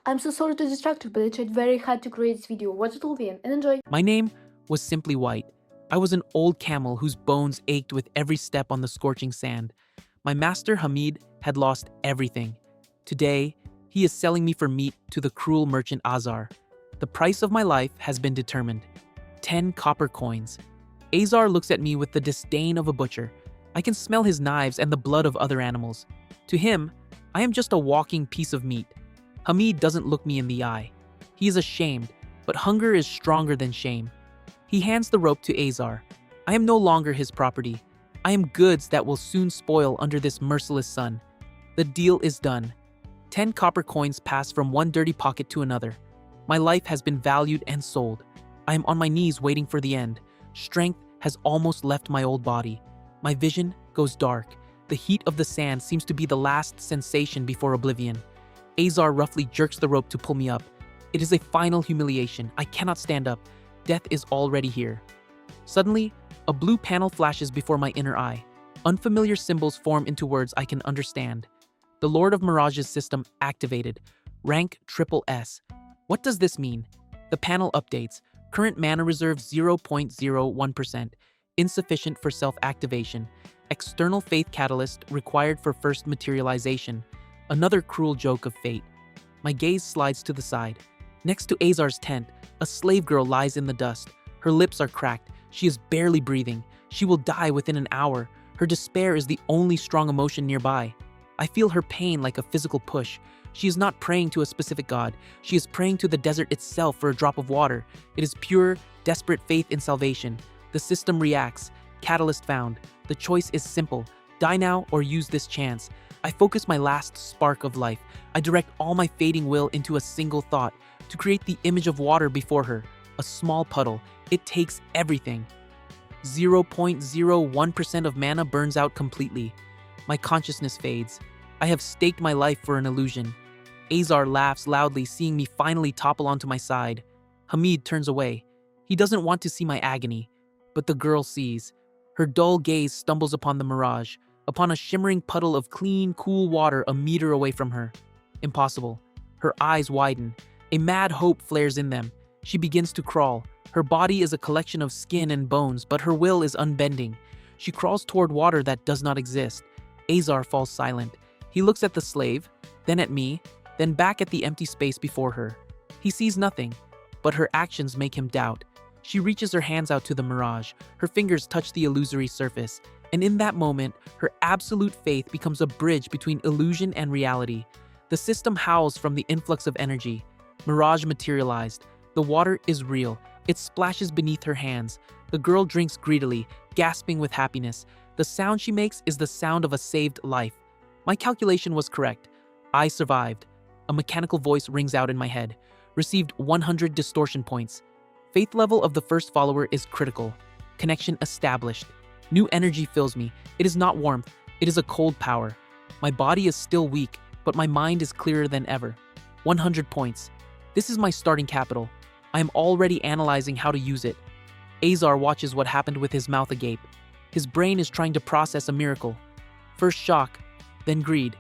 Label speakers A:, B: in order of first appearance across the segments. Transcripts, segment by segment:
A: I'm so sorry to distract you, but I tried very hard to create this video. Watch it all the end and enjoy.
B: My name was simply White. I was an old camel whose bones ached with every step on the scorching sand. My master Hamid had lost everything. Today, he is selling me for meat to the cruel merchant Azar. The price of my life has been determined. 10 copper coins. Azar looks at me with the disdain of a butcher. I can smell his knives and the blood of other animals. To him, I am just a walking piece of meat. Hamid doesn't look me in the eye. He is ashamed, but hunger is stronger than shame. He hands the rope to Azar. I am no longer his property. I am goods that will soon spoil under this merciless sun. The deal is done. 10 copper coins pass from one dirty pocket to another. My life has been valued and sold. I am on my knees waiting for the end. Strength has almost left my old body. My vision goes dark. The heat of the sand seems to be the last sensation before oblivion. Azar roughly jerks the rope to pull me up. It is a final humiliation. I cannot stand up. Death is already here. Suddenly, a blue panel flashes before my inner eye. Unfamiliar symbols form into words I can understand. The Lord of Mirage's system activated. Rank SSS. What does this mean? The panel updates. Current mana reserve 0.01%. Insufficient for self-activation. External faith catalyst required for first materialization. Another cruel joke of fate. My gaze slides to the side. Next to Azar's tent, a slave girl lies in the dust. Her lips are cracked. She is barely breathing. She will die within an hour. Her despair is the only strong emotion nearby. I feel her pain like a physical push. She is not praying to a specific god. She is praying to the desert itself for a drop of water. It is pure, desperate faith in salvation. The system reacts. Catalyst found. The choice is simple. Die now or use this chance. I focus my last spark of life. I direct all my fading will into a single thought, to create the image of water before her. A small puddle. It takes everything. 0.01% of mana burns out completely. My consciousness fades. I have staked my life for an illusion. Azar laughs loudly, seeing me finally topple onto my side. Hamid turns away. He doesn't want to see my agony, but the girl sees. Her dull gaze stumbles upon the mirage, upon a shimmering puddle of clean, cool water a meter away from her. Impossible. Her eyes widen. A mad hope flares in them. She begins to crawl. Her body is a collection of skin and bones, but her will is unbending. She crawls toward water that does not exist. Azar falls silent. He looks at the slave, then at me, then back at the empty space before her. He sees nothing, but her actions make him doubt. She reaches her hands out to the mirage. Her fingers touch the illusory surface, and in that moment, her absolute faith becomes a bridge between illusion and reality. The system howls from the influx of energy. Mirage materialized. The water is real. It splashes beneath her hands. The girl drinks greedily, gasping with happiness. The sound she makes is the sound of a saved life. My calculation was correct. I survived. A mechanical voice rings out in my head. Received 100 distortion points. Faith level of the first follower is critical. Connection established. New energy fills me. It is not warmth. It is a cold power. My body is still weak, but my mind is clearer than ever. 100 points. This is my starting capital. I am already analyzing how to use it. Azar watches what happened with his mouth agape. His brain is trying to process a miracle. First shock, then greed.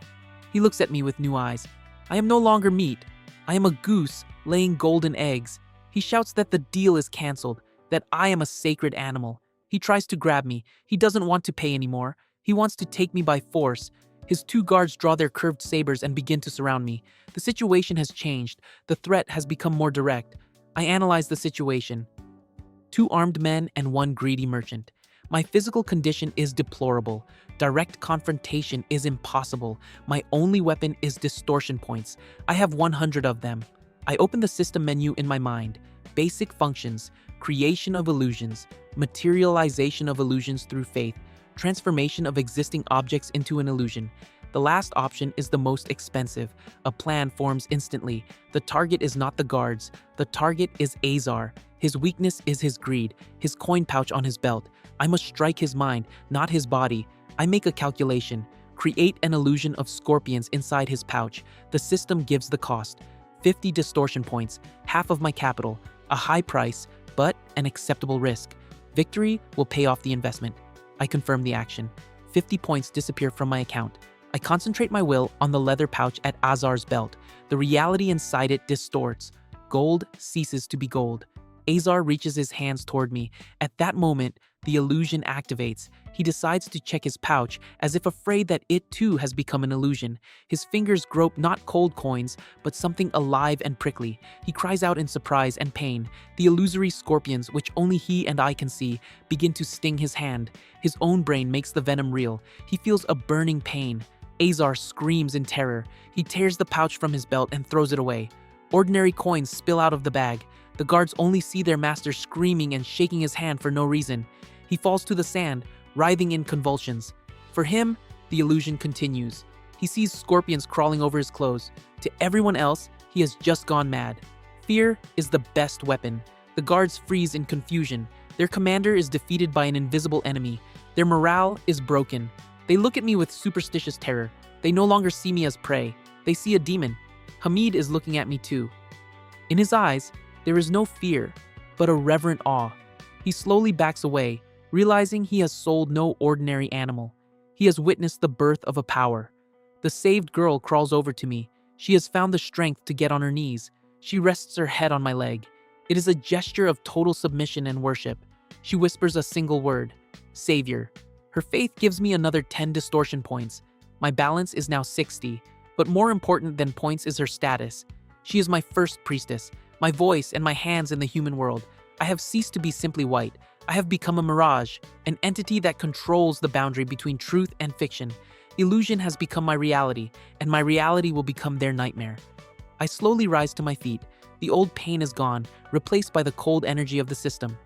B: He looks at me with new eyes. I am no longer meat. I am a goose laying golden eggs. He shouts that the deal is cancelled, that I am a sacred animal. He tries to grab me. He doesn't want to pay anymore. He wants to take me by force. His two guards draw their curved sabers and begin to surround me. The situation has changed. The threat has become more direct. I analyze the situation. 2 armed men and 1 greedy merchant. My physical condition is deplorable. Direct confrontation is impossible. My only weapon is distortion points. I have 100 of them. I open the system menu in my mind. Basic functions, creation of illusions, materialization of illusions through faith, transformation of existing objects into an illusion. The last option is the most expensive. A plan forms instantly. The target is not the guards. The target is Azar. His weakness is his greed, his coin pouch on his belt. I must strike his mind, not his body. I make a calculation. Create an illusion of scorpions inside his pouch. The system gives the cost. 50 distortion points, half of my capital. A high price, but an acceptable risk. Victory will pay off the investment. I confirm the action. 50 points disappear from my account. I concentrate my will on the leather pouch at Azar's belt. The reality inside it distorts. Gold ceases to be gold. Azar reaches his hands toward me. At that moment, the illusion activates. He decides to check his pouch, as if afraid that it too has become an illusion. His fingers grope not cold coins, but something alive and prickly. He cries out in surprise and pain. The illusory scorpions, which only he and I can see, begin to sting his hand. His own brain makes the venom real. He feels a burning pain. Azar screams in terror. He tears the pouch from his belt and throws it away. Ordinary coins spill out of the bag. The guards only see their master screaming and shaking his hand for no reason. He falls to the sand, writhing in convulsions. For him, the illusion continues. He sees scorpions crawling over his clothes. To everyone else, he has just gone mad. Fear is the best weapon. The guards freeze in confusion. Their commander is defeated by an invisible enemy. Their morale is broken. They look at me with superstitious terror. They no longer see me as prey. They see a demon. Hamid is looking at me too. In his eyes, there is no fear, but a reverent awe. He slowly backs away, realizing he has sold no ordinary animal. He has witnessed the birth of a power. The saved girl crawls over to me. She has found the strength to get on her knees. She rests her head on my leg. It is a gesture of total submission and worship. She whispers a single word, Savior. Her faith gives me another 10 distortion points. My balance is now 60, but more important than points is her status. She is my first priestess, my voice and my hands in the human world. I have ceased to be simply white. I have become a mirage, an entity that controls the boundary between truth and fiction. Illusion has become my reality, and my reality will become their nightmare. I slowly rise to my feet. The old pain is gone, replaced by the cold energy of the system.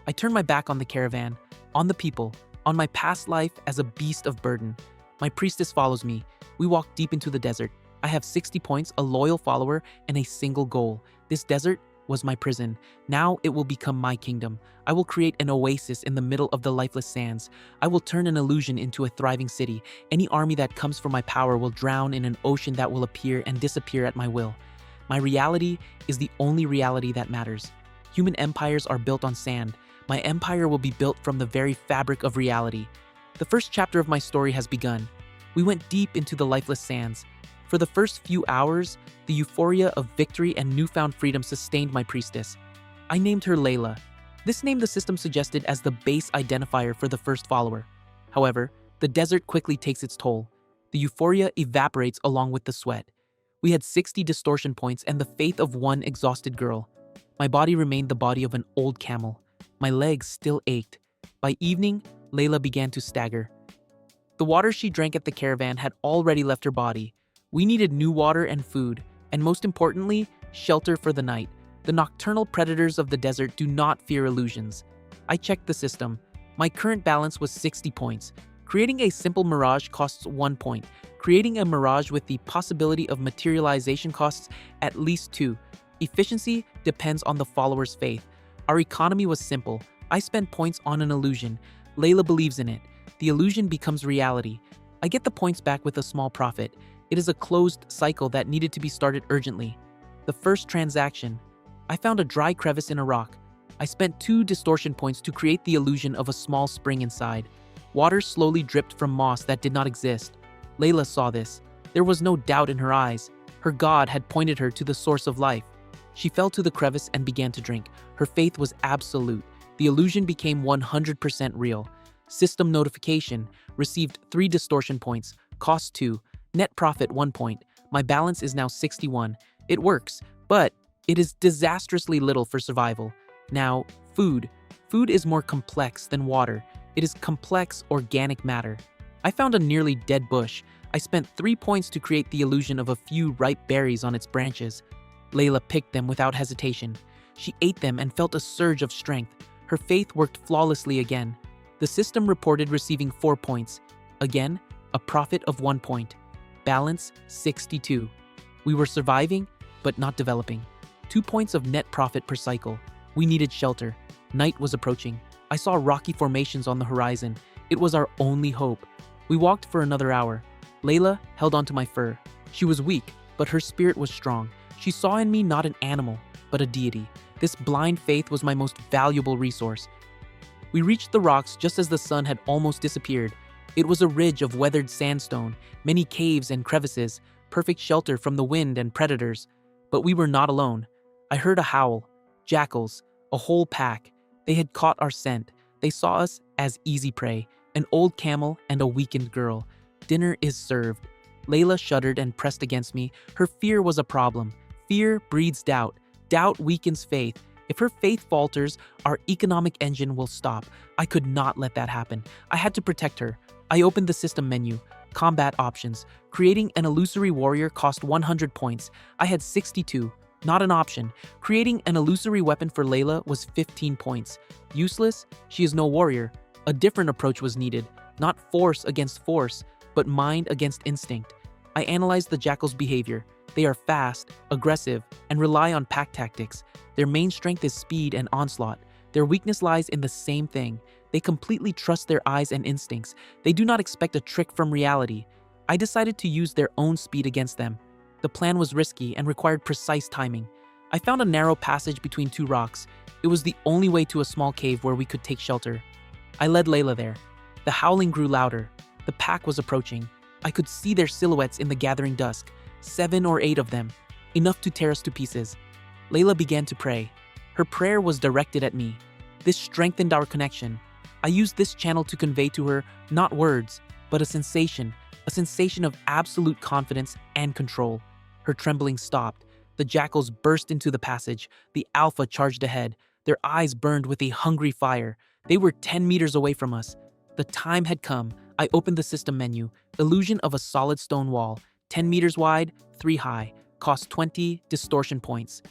B: I turn my back on the caravan, on the people, on my past life as a beast of burden. My priestess follows me. We walk deep into the desert. I have 60 points, a loyal follower, and a single goal. This desert was my prison. Now it will become my kingdom. I will create an oasis in the middle of the lifeless sands. I will turn an illusion into a thriving city. Any army that comes for my power will drown in an ocean that will appear and disappear at my will. My reality is the only reality that matters. Human empires are built on sand. My empire will be built from the very fabric of reality. The first chapter of my story has begun. We went deep into the lifeless sands. For the first few hours, the euphoria of victory and newfound freedom sustained my priestess. I named her Layla. This name the system suggested as the base identifier for the first follower. However, the desert quickly takes its toll. The euphoria evaporates along with the sweat. We had 60 distortion points and the faith of one exhausted girl. My body remained the body of an old camel. My legs still ached. By evening, Layla began to stagger. The water she drank at the caravan had already left her body. We needed new water and food, and most importantly, shelter for the night. The nocturnal predators of the desert do not fear illusions. I checked the system. My current balance was 60 points. Creating a simple mirage costs 1 point. Creating a mirage with the possibility of materialization costs at least 2. Efficiency depends on the follower's faith. Our economy was simple. I spent points on an illusion. Layla believes in it. The illusion becomes reality. I get the points back with a small profit. It is a closed cycle that needed to be started urgently. The first transaction. I found a dry crevice in a rock. I spent 2 distortion points to create the illusion of a small spring inside. Water slowly dripped from moss that did not exist. Layla saw this. There was no doubt in her eyes. Her god had pointed her to the source of life. She fell to the crevice and began to drink. Her faith was absolute. The illusion became 100% real. System notification. Received 3 distortion points. Cost 2. Net profit 1 point. My balance is now 61. It works, but it is disastrously little for survival. Now, food. Food is more complex than water. It is complex organic matter. I found a nearly dead bush. I spent 3 points to create the illusion of a few ripe berries on its branches. Layla picked them without hesitation. She ate them and felt a surge of strength. Her faith worked flawlessly again. The system reported receiving 4 points. Again, a profit of 1 point. Balance 62. We were surviving, but not developing. 2 points of net profit per cycle. We needed shelter. Night was approaching. I saw rocky formations on the horizon. It was our only hope. We walked for another hour. Layla held onto my fur. She was weak, but her spirit was strong. She saw in me not an animal, but a deity. This blind faith was my most valuable resource. We reached the rocks just as the sun had almost disappeared. It was a ridge of weathered sandstone, many caves and crevices, perfect shelter from the wind and predators. But we were not alone. I heard a howl. Jackals, a whole pack. They had caught our scent. They saw us as easy prey, an old camel and a weakened girl. Dinner is served. Layla shuddered and pressed against me. Her fear was a problem. Fear breeds doubt. Doubt weakens faith. If her faith falters, our economic engine will stop. I could not let that happen. I had to protect her. I opened the system menu. Combat options. Creating an illusory warrior cost 100 points. I had 62. Not an option. Creating an illusory weapon for Layla was 15 points. Useless? She is no warrior. A different approach was needed. Not force against force, but mind against instinct. I analyzed the jackal's behavior. They are fast, aggressive, and rely on pack tactics. Their main strength is speed and onslaught. Their weakness lies in the same thing. They completely trust their eyes and instincts. They do not expect a trick from reality. I decided to use their own speed against them. The plan was risky and required precise timing. I found a narrow passage between two rocks. It was the only way to a small cave where we could take shelter. I led Layla there. The howling grew louder. The pack was approaching. I could see their silhouettes in the gathering dusk. 7 or 8 of them. Enough to tear us to pieces. Layla began to pray. Her prayer was directed at me. This strengthened our connection. I used this channel to convey to her not words, but a sensation of absolute confidence and control. Her trembling stopped. The jackals burst into the passage. The alpha charged ahead. Their eyes burned with a hungry fire. They were 10 meters away from us. The time had come. I opened the system menu. Illusion of a solid stone wall. 10 meters wide, 3 high. Cost 20 distortion points.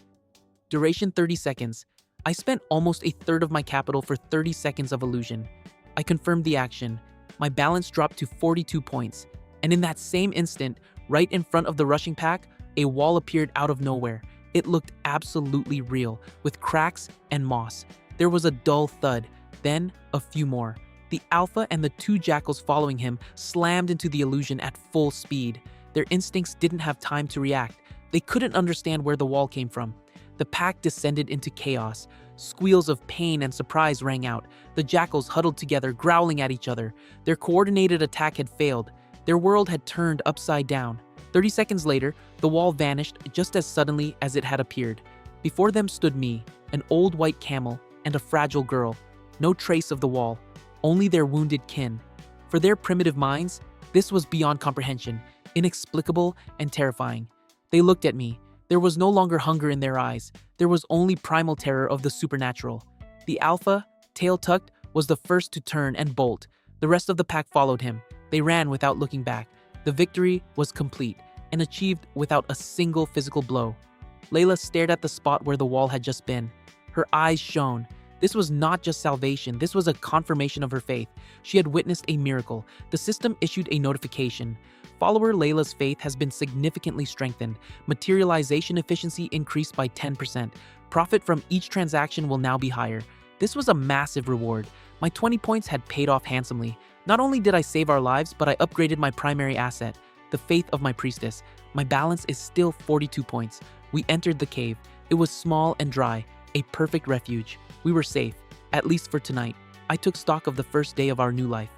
B: Duration 30 seconds. I spent almost a third of my capital for 30 seconds of illusion. I confirmed the action. My balance dropped to 42 points. And in that same instant, right in front of the rushing pack, a wall appeared out of nowhere. It looked absolutely real, with cracks and moss. There was a dull thud, then a few more. The alpha and the 2 jackals following him slammed into the illusion at full speed. Their instincts didn't have time to react. They couldn't understand where the wall came from. The pack descended into chaos. Squeals of pain and surprise rang out. The jackals huddled together, growling at each other. Their coordinated attack had failed. Their world had turned upside down. 30 seconds later, the wall vanished just as suddenly as it had appeared. Before them stood me, an old white camel, and a fragile girl. No trace of the wall, only their wounded kin. For their primitive minds, this was beyond comprehension, inexplicable and terrifying. They looked at me. There was no longer hunger in their eyes. There was only primal terror of the supernatural. The alpha, tail tucked, was the first to turn and bolt. The rest of the pack followed him. They ran without looking back. The victory was complete and achieved without a single physical blow. Layla stared at the spot where the wall had just been. Her eyes shone. This was not just salvation, this was a confirmation of her faith. She had witnessed a miracle. The system issued a notification. Follower Layla's faith has been significantly strengthened. Materialization efficiency increased by 10%. Profit from each transaction will now be higher. This was a massive reward. My 20 points had paid off handsomely. Not only did I save our lives, but I upgraded my primary asset, the faith of my priestess. My balance is still 42 points. We entered the cave. It was small and dry, a perfect refuge. We were safe, at least for tonight. I took stock of the first day of our new life.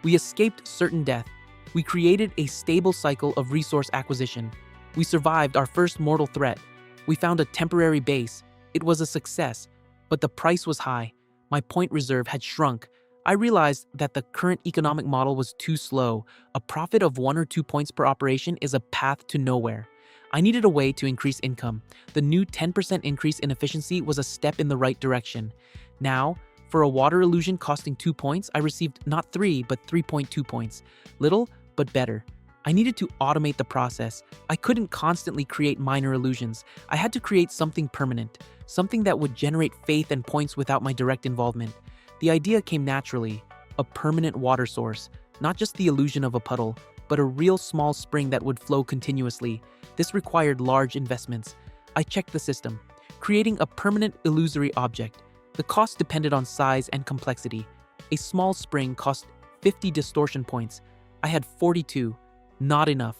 B: We escaped certain death. We created a stable cycle of resource acquisition. We survived our first mortal threat. We found a temporary base. It was a success, but the price was high. My point reserve had shrunk. I realized that the current economic model was too slow. A profit of 1 or 2 points per operation is a path to nowhere. I needed a way to increase income. The new 10% increase in efficiency was a step in the right direction. Now, for a water illusion costing 2 points, I received not 3, but 3.2 points. Little, but better. I needed to automate the process. I couldn't constantly create minor illusions. I had to create something permanent, something that would generate faith and points without my direct involvement. The idea came naturally, a permanent water source, not just the illusion of a puddle, but a real small spring that would flow continuously. This required large investments. I checked the system, creating a permanent illusory object. The cost depended on size and complexity. A small spring cost 50 distortion points. I had 42, not enough.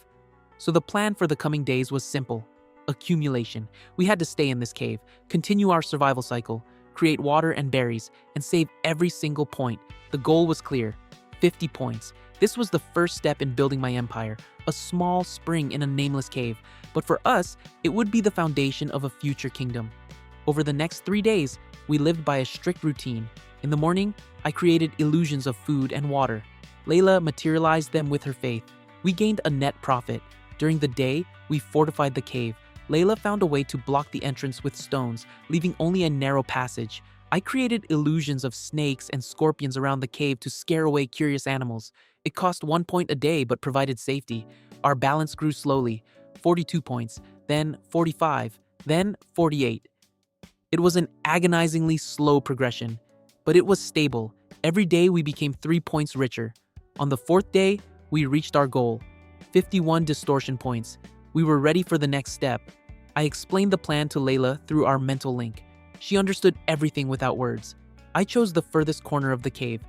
B: So the plan for the coming days was simple. Accumulation. We had to stay in this cave, continue our survival cycle, create water and berries, and save every single point. The goal was clear. 50 points. This was the first step in building my empire, a small spring in a nameless cave. But for us, it would be the foundation of a future kingdom. Over the next 3 days, we lived by a strict routine. In the morning, I created illusions of food and water. Layla materialized them with her faith. We gained a net profit. During the day, we fortified the cave. Layla found a way to block the entrance with stones, leaving only a narrow passage. I created illusions of snakes and scorpions around the cave to scare away curious animals. It cost 1 point a day but provided safety. Our balance grew slowly, 42 points, then 45, then 48. It was an agonizingly slow progression, but it was stable. Every day we became 3 points richer. On the 4th day, we reached our goal, 51 distortion points. We were ready for the next step. I explained the plan to Layla through our mental link. She understood everything without words. I chose the furthest corner of the cave.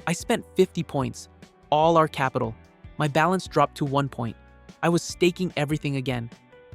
B: I spent 50 points, all our capital. My balance dropped to 1 point. I was staking everything again.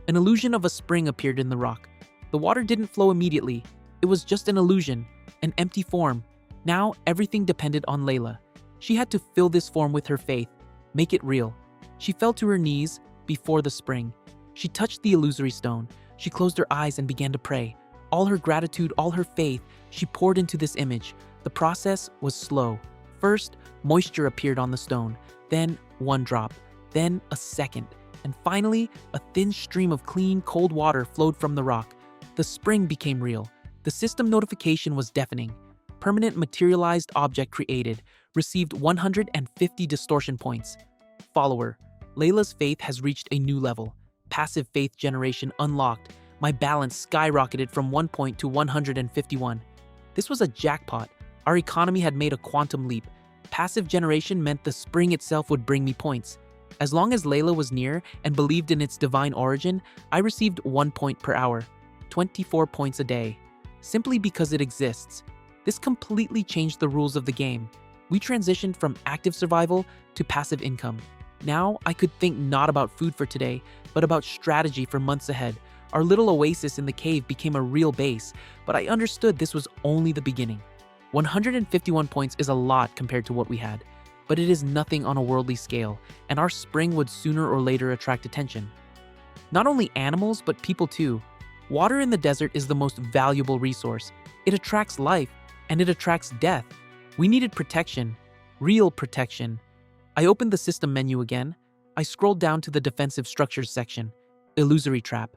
B: An illusion of a spring appeared in the rock. The water didn't flow immediately. It was just an illusion, an empty form. Now everything depended on Layla. She had to fill this form with her faith, make it real. She fell to her knees before the spring. She touched the illusory stone. She closed her eyes and began to pray. All her gratitude, all her faith, she poured into this image. The process was slow. First, moisture appeared on the stone, then 1 drop, then a second, and finally, a thin stream of clean, cold water flowed from the rock. The spring became real. The system notification was deafening. Permanent materialized object created, received 150 distortion points. Follower, Layla's faith has reached a new level. Passive faith generation unlocked. My balance skyrocketed from 1 point to 151. This was a jackpot. Our economy had made a quantum leap. Passive generation meant the spring itself would bring me points. As long as Layla was near and believed in its divine origin, I received 1 point per hour, 24 points a day, simply because it exists. This completely changed the rules of the game. We transitioned from active survival to passive income. Now I could think not about food for today, but about strategy for months ahead. Our little oasis in the cave became a real base, but I understood this was only the beginning. 151 points is a lot compared to what we had, but it is nothing on a worldly scale, and our spring would sooner or later attract attention. Not only animals, but people too. Water in the desert is the most valuable resource. It attracts life, and it attracts death. We needed protection, real protection. I opened the system menu again. I scrolled down to the defensive structures section. Illusory trap,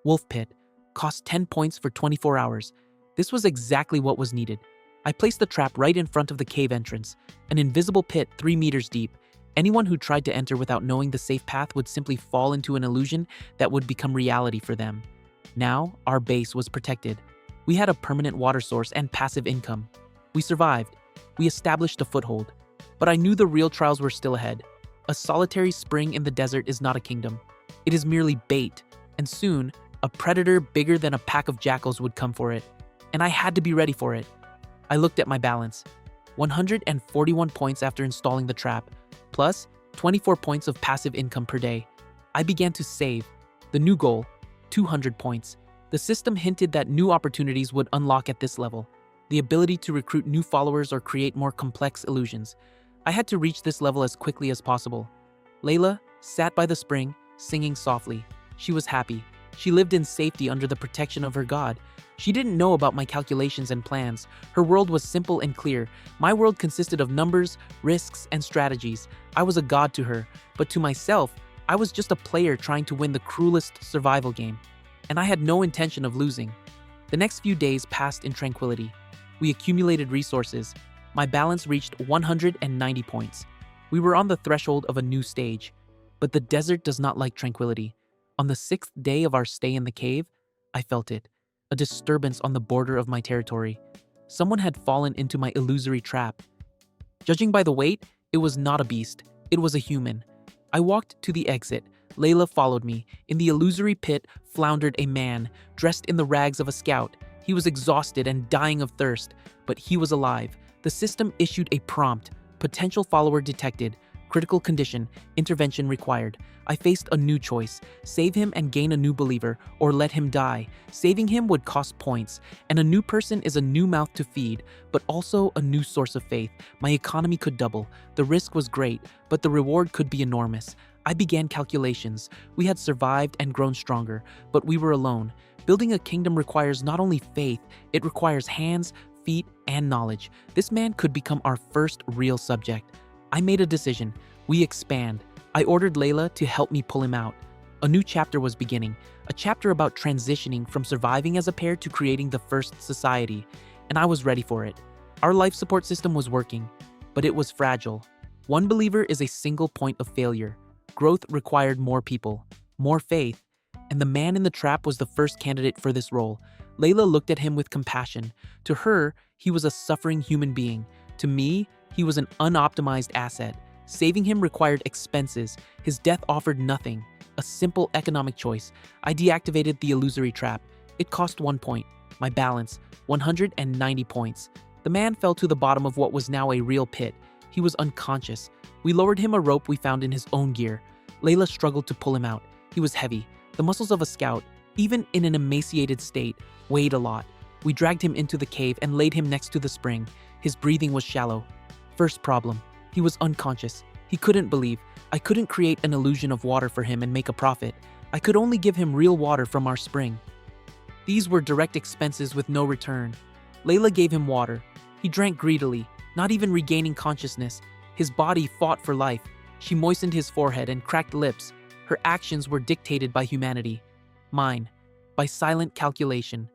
B: wolf pit, cost 10 points for 24 hours. This was exactly what was needed. I placed the trap right in front of the cave entrance, an invisible pit 3 meters deep. Anyone who tried to enter without knowing the safe path would simply fall into an illusion that would become reality for them. Now, our base was protected. We had a permanent water source and passive income. We survived. We established a foothold. But I knew the real trials were still ahead. A solitary spring in the desert is not a kingdom. It is merely bait, and soon, a predator bigger than a pack of jackals would come for it. And I had to be ready for it. I looked at my balance. 141 points after installing the trap, plus 24 points of passive income per day. I began to save. The new goal, 200 points. The system hinted that new opportunities would unlock at this level. The ability to recruit new followers or create more complex illusions. I had to reach this level as quickly as possible. Layla sat by the spring, singing softly. She was happy. She lived in safety under the protection of her god. She didn't know about my calculations and plans. Her world was simple and clear. My world consisted of numbers, risks, and strategies. I was a god to her, but to myself, I was just a player trying to win the cruelest survival game. And I had no intention of losing. The next few days passed in tranquility. We accumulated resources. My balance reached 190 points. We were on the threshold of a new stage. But the desert does not like tranquility. On the 6th day of our stay in the cave, I felt it. A disturbance on the border of my territory. Someone had fallen into my illusory trap. Judging by the weight, it was not a beast. It was a human. I walked to the exit. Layla followed me. In the illusory pit floundered a man, dressed in the rags of a scout. He was exhausted and dying of thirst, but he was alive. The system issued a prompt. Potential follower detected. Critical condition, intervention required. I faced a new choice: save him and gain a new believer, or let him die. Saving him would cost points, and a new person is a new mouth to feed, but also a new source of faith. My economy could double. The risk was great, but the reward could be enormous. I began calculations. We had survived and grown stronger, but we were alone. Building a kingdom requires not only faith, it requires hands, feet, and knowledge. This man could become our first real subject. I made a decision. We expand. I ordered Layla to help me pull him out. A new chapter was beginning, a chapter about transitioning from surviving as a pair to creating the first society, and I was ready for it. Our life support system was working, but it was fragile. One believer is a single point of failure. Growth required more people, more faith, and the man in the trap was the first candidate for this role. Layla looked at him with compassion. To her, he was a suffering human being. To me, he was an unoptimized asset. Saving him required expenses. His death offered nothing. A simple economic choice. I deactivated the illusory trap. It cost 1 point. My balance, 190 points. The man fell to the bottom of what was now a real pit. He was unconscious. We lowered him a rope we found in his own gear. Layla struggled to pull him out. He was heavy. The muscles of a scout, even in an emaciated state, weighed a lot. We dragged him into the cave and laid him next to the spring. His breathing was shallow. First problem. He was unconscious. He couldn't believe. I couldn't create an illusion of water for him and make a profit. I could only give him real water from our spring. These were direct expenses with no return. Layla gave him water. He drank greedily, not even regaining consciousness. His body fought for life. She moistened his forehead and cracked lips. Her actions were dictated by humanity. Mine, by silent calculation.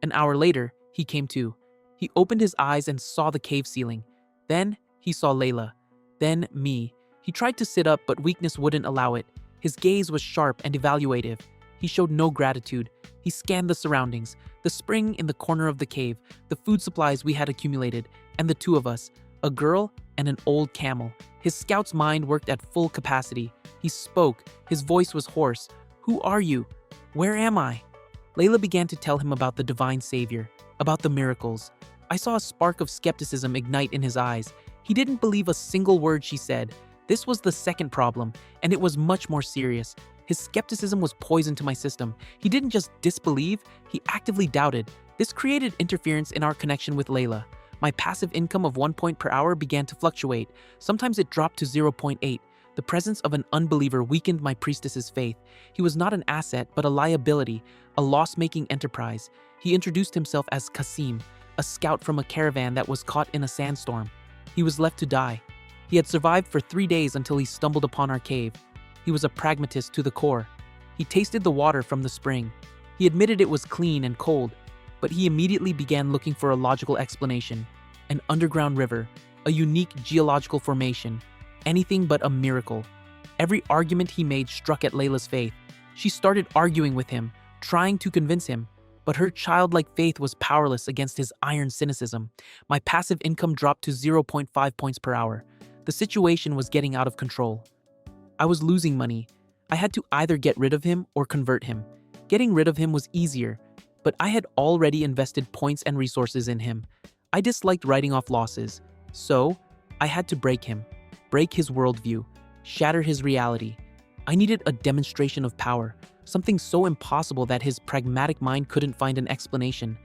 B: An hour later, he came to. He opened his eyes and saw the cave ceiling. Then, he saw Layla. Then, me. He tried to sit up, but weakness wouldn't allow it. His gaze was sharp and evaluative. He showed no gratitude. He scanned the surroundings, the spring in the corner of the cave, the food supplies we had accumulated, and the two of us, a girl and an old camel. His scout's mind worked at full capacity. He spoke. His voice was hoarse. "Who are you? Where am I?" Layla began to tell him about the divine savior, about the miracles. I saw a spark of skepticism ignite in his eyes. He didn't believe a single word she said. This was the second problem, and it was much more serious. His skepticism was poison to my system. He didn't just disbelieve, he actively doubted. This created interference in our connection with Layla. My passive income of 1 point per hour began to fluctuate. Sometimes it dropped to 0.8. The presence of an unbeliever weakened my priestess's faith. He was not an asset, but a liability, a loss-making enterprise. He introduced himself as Kasim, a scout from a caravan that was caught in a sandstorm. He was left to die. He had survived for 3 days until he stumbled upon our cave. He was a pragmatist to the core. He tasted the water from the spring. He admitted it was clean and cold, but he immediately began looking for a logical explanation. An underground river, a unique geological formation, anything but a miracle. Every argument he made struck at Layla's faith. She started arguing with him, trying to convince him, but her childlike faith was powerless against his iron cynicism. My passive income dropped to 0.5 points per hour. The situation was getting out of control. I was losing money. I had to either get rid of him or convert him. Getting rid of him was easier, but I had already invested points and resources in him. I disliked writing off losses, so I had to break him, break his worldview, shatter his reality. I needed a demonstration of power, something so impossible that his pragmatic mind couldn't find an explanation.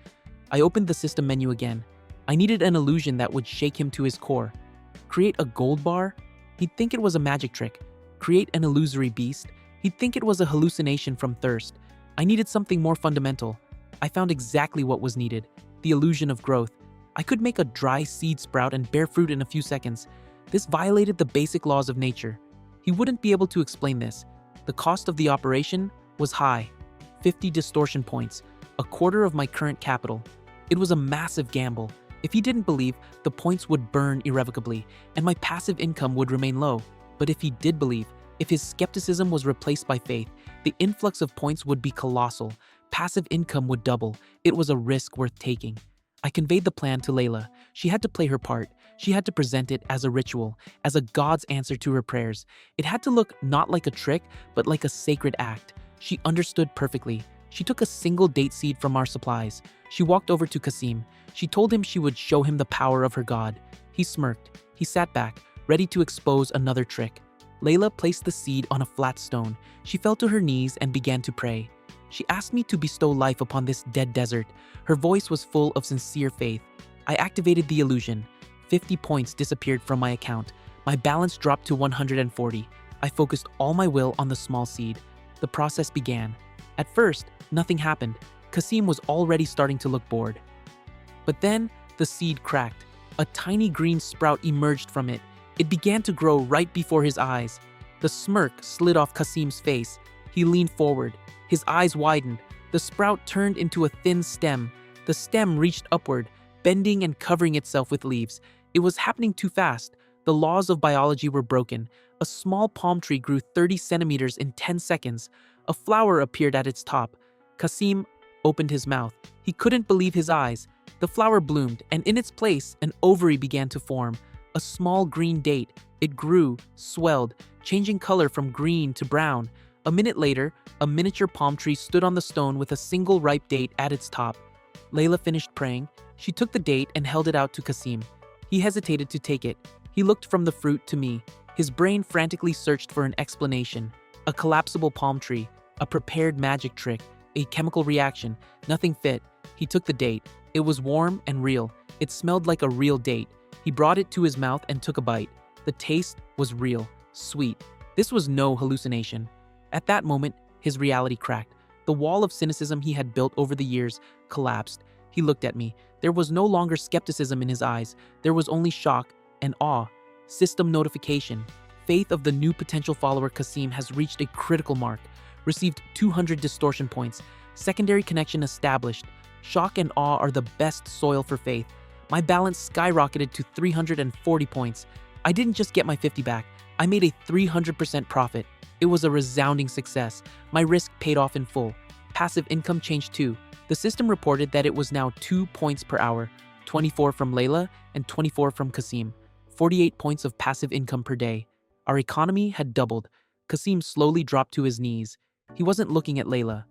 B: I opened the system menu again. I needed an illusion that would shake him to his core. Create a gold bar? He'd think it was a magic trick. Create an illusory beast? He'd think it was a hallucination from thirst. I needed something more fundamental. I found exactly what was needed, the illusion of growth. I could make a dry seed sprout and bear fruit in a few seconds. This violated the basic laws of nature. He wouldn't be able to explain this. The cost of the operation was high, 50 distortion points, a quarter of my current capital. It was a massive gamble. If he didn't believe, the points would burn irrevocably, and my passive income would remain low. But if he did believe, if his skepticism was replaced by faith, the influx of points would be colossal. Passive income would double. It was a risk worth taking. I conveyed the plan to Layla. She had to play her part. She had to present it as a ritual, as a god's answer to her prayers. It had to look not like a trick, but like a sacred act. She understood perfectly. She took a single date seed from our supplies. She walked over to Kasim. She told him she would show him the power of her god. He smirked. He sat back, ready to expose another trick. Layla placed the seed on a flat stone. She fell to her knees and began to pray. She asked me to bestow life upon this dead desert. Her voice was full of sincere faith. I activated the illusion. 50 points disappeared from my account. My balance dropped to 140. I focused all my will on the small seed. The process began. At first, nothing happened. Kasim was already starting to look bored. But then, the seed cracked. A tiny green sprout emerged from it. It began to grow right before his eyes. The smirk slid off Kasim's face. He leaned forward. His eyes widened. The sprout turned into a thin stem. The stem reached upward, bending and covering itself with leaves. It was happening too fast. The laws of biology were broken. A small palm tree grew 30 centimeters in 10 seconds. A flower appeared at its top. Kasim opened his mouth. He couldn't believe his eyes. The flower bloomed, and in its place, an ovary began to form. A small green date. It grew, swelled, changing color from green to brown. A minute later, a miniature palm tree stood on the stone with a single ripe date at its top. Layla finished praying. She took the date and held it out to Kasim. He hesitated to take it. He looked from the fruit to me. His brain frantically searched for an explanation. A collapsible palm tree, a prepared magic trick, a chemical reaction. Nothing fit. He took the date. It was warm and real. It smelled like a real date. He brought it to his mouth and took a bite. The taste was real, sweet. This was no hallucination. At that moment, his reality cracked. The wall of cynicism he had built over the years collapsed. He looked at me. There was no longer skepticism in his eyes. There was only shock and awe. System notification. Faith of the new potential follower Kasim has reached a critical mark. Received 200 distortion points. Secondary connection established. Shock and awe are the best soil for faith. My balance skyrocketed to 340 points. I didn't just get my 50 back. I made a 300% profit. It was a resounding success. My risk paid off in full. Passive income changed too. The system reported that it was now 2 points per hour, 24 from Layla and 24 from Kasim. 48 points of passive income per day. Our economy had doubled. Kasim slowly dropped to his knees. He wasn't looking at Layla.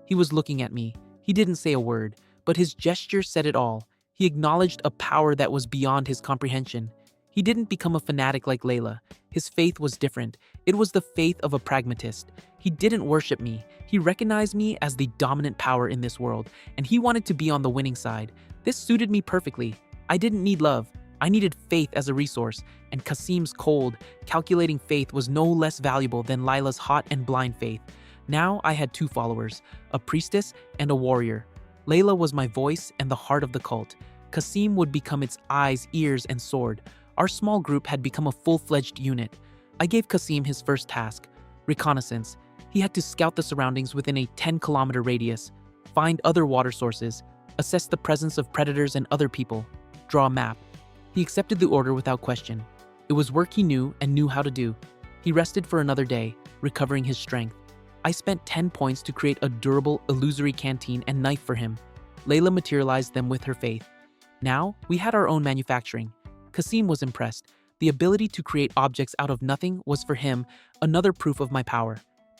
B: He was looking at me. He didn't say a word, but his gesture said it all. He acknowledged a power that was beyond his comprehension. He didn't become a fanatic like Layla. His faith was different. It was the faith of a pragmatist. He didn't worship me. He recognized me as the dominant power in this world, and he wanted to be on the winning side. This suited me perfectly. I didn't need love. I needed faith as a resource, and Kasim's cold, calculating faith was no less valuable than Layla's hot and blind faith. Now I had two followers, a priestess and a warrior. Layla was my voice and the heart of the cult. Kasim would become its eyes, ears, and sword. Our small group had become a full-fledged unit. I gave Kasim his first task, reconnaissance. He had to scout the surroundings within a 10-kilometer radius, find other water sources, assess the presence of predators and other people, draw a map. He accepted the order without question. It was work he knew and knew how to do. He rested for another day, recovering his strength. I spent 10 points to create a durable, illusory canteen and knife for him. Layla materialized them with her faith. Now, we had our own manufacturing. Kasim was impressed. The ability to create objects out of nothing was for him another proof of my power.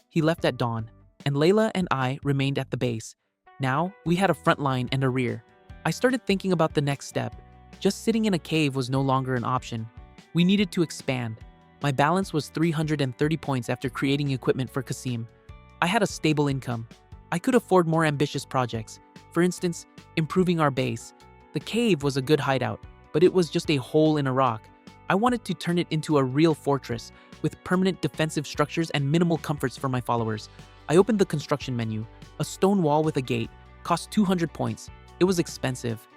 B: He left at dawn, and Layla and I remained at the base. Now, we had a front line and a rear. I started thinking about the next step. Just sitting in a cave was no longer an option. We needed to expand. My balance was 330 points after creating equipment for Kasim. I had a stable income. I could afford more ambitious projects. For instance, improving our base. The cave was a good hideout, but it was just a hole in a rock. I wanted to turn it into a real fortress, with permanent defensive structures and minimal comforts for my followers. I opened the construction menu. A stone wall with a gate cost 200 points. It was expensive,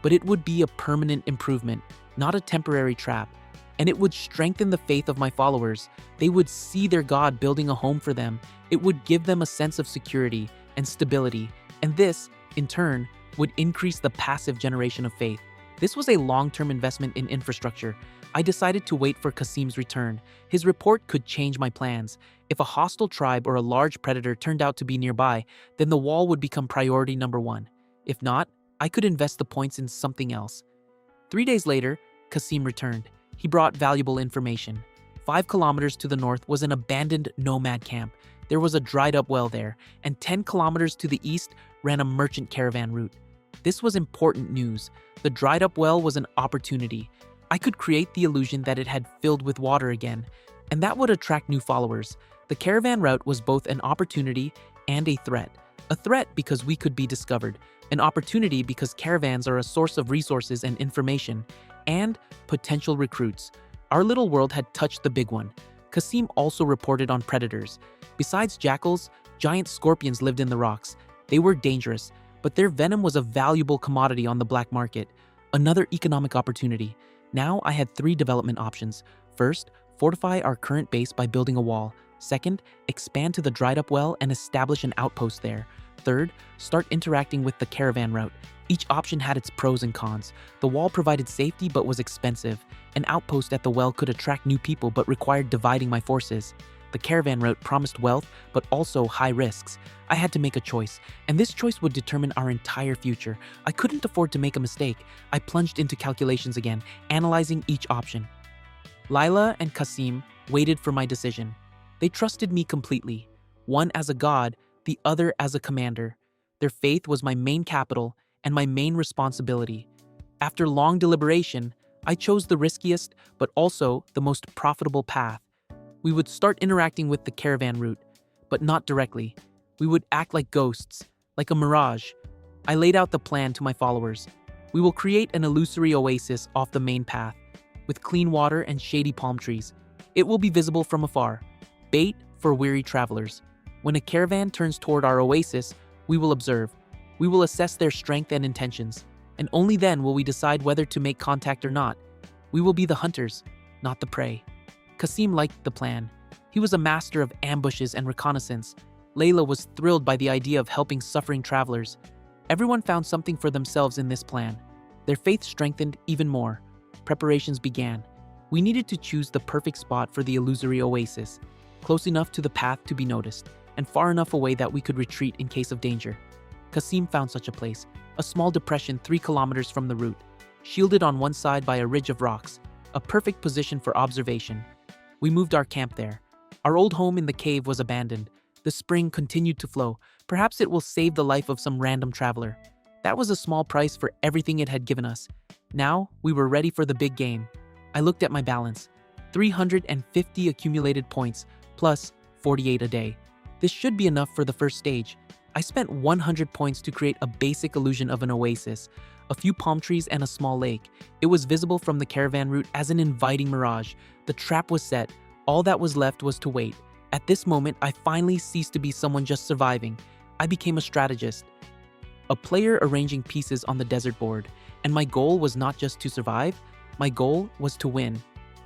B: but it would be a permanent improvement, not a temporary trap. And it would strengthen the faith of my followers. They would see their God building a home for them. It would give them a sense of security and stability. And this, in turn, would increase the passive generation of faith. This was a long-term investment in infrastructure. I decided to wait for Kasim's return. His report could change my plans. If a hostile tribe or a large predator turned out to be nearby, then the wall would become priority number one. If not, I could invest the points in something else. 3 days later, Kasim returned. He brought valuable information. 5 kilometers to the north was an abandoned nomad camp. There was a dried-up well there, and 10 kilometers to the east ran a merchant caravan route. This was important news. The dried-up well was an opportunity. I could create the illusion that it had filled with water again, and that would attract new followers. The caravan route was both an opportunity and a threat. A threat because we could be discovered, an opportunity because caravans are a source of resources and information, and potential recruits. Our little world had touched the big one. Kasim also reported on predators. Besides jackals, giant scorpions lived in the rocks. They were dangerous, but their venom was a valuable commodity on the black market. Another economic opportunity. Now I had 3 development options. First, fortify our current base by building a wall. Second, expand to the dried up well and establish an outpost there. Third, start interacting with the caravan route. Each option had its pros and cons. The wall provided safety but was expensive. An outpost at the well could attract new people but required dividing my forces. The caravan route promised wealth but also high risks. I had to make a choice, and this choice would determine our entire future. I couldn't afford to make a mistake. I plunged into calculations again, analyzing each option. Lila and Kasim waited for my decision. They trusted me completely, one as a god, the other as a commander. Their faith was my main capital and my main responsibility. After long deliberation, I chose the riskiest but also the most profitable path. We would start interacting with the caravan route, but not directly. We would act like ghosts, like a mirage. I laid out the plan to my followers. We will create an illusory oasis off the main path, with clean water and shady palm trees. It will be visible from afar, bait for weary travelers. When a caravan turns toward our oasis, we will observe. We will assess their strength and intentions, and only then will we decide whether to make contact or not. We will be the hunters, not the prey. Kasim liked the plan. He was a master of ambushes and reconnaissance. Layla was thrilled by the idea of helping suffering travelers. Everyone found something for themselves in this plan. Their faith strengthened even more. Preparations began. We needed to choose the perfect spot for the illusory oasis, close enough to the path to be noticed, and far enough away that we could retreat in case of danger. Kasim found such a place, a small depression 3 kilometers from the route, shielded on one side by a ridge of rocks, a perfect position for observation. We moved our camp there. Our old home in the cave was abandoned. The spring continued to flow. Perhaps it will save the life of some random traveler. That was a small price for everything it had given us. Now, we were ready for the big game. I looked at my balance. 350 accumulated points, plus 48 a day. This should be enough for the first stage. I spent 100 points to create a basic illusion of an oasis, a few palm trees and a small lake. It was visible from the caravan route as an inviting mirage. The trap was set. All that was left was to wait. At this moment, I finally ceased to be someone just surviving. I became a strategist, a player arranging pieces on the desert board. And my goal was not just to survive, my goal was to win.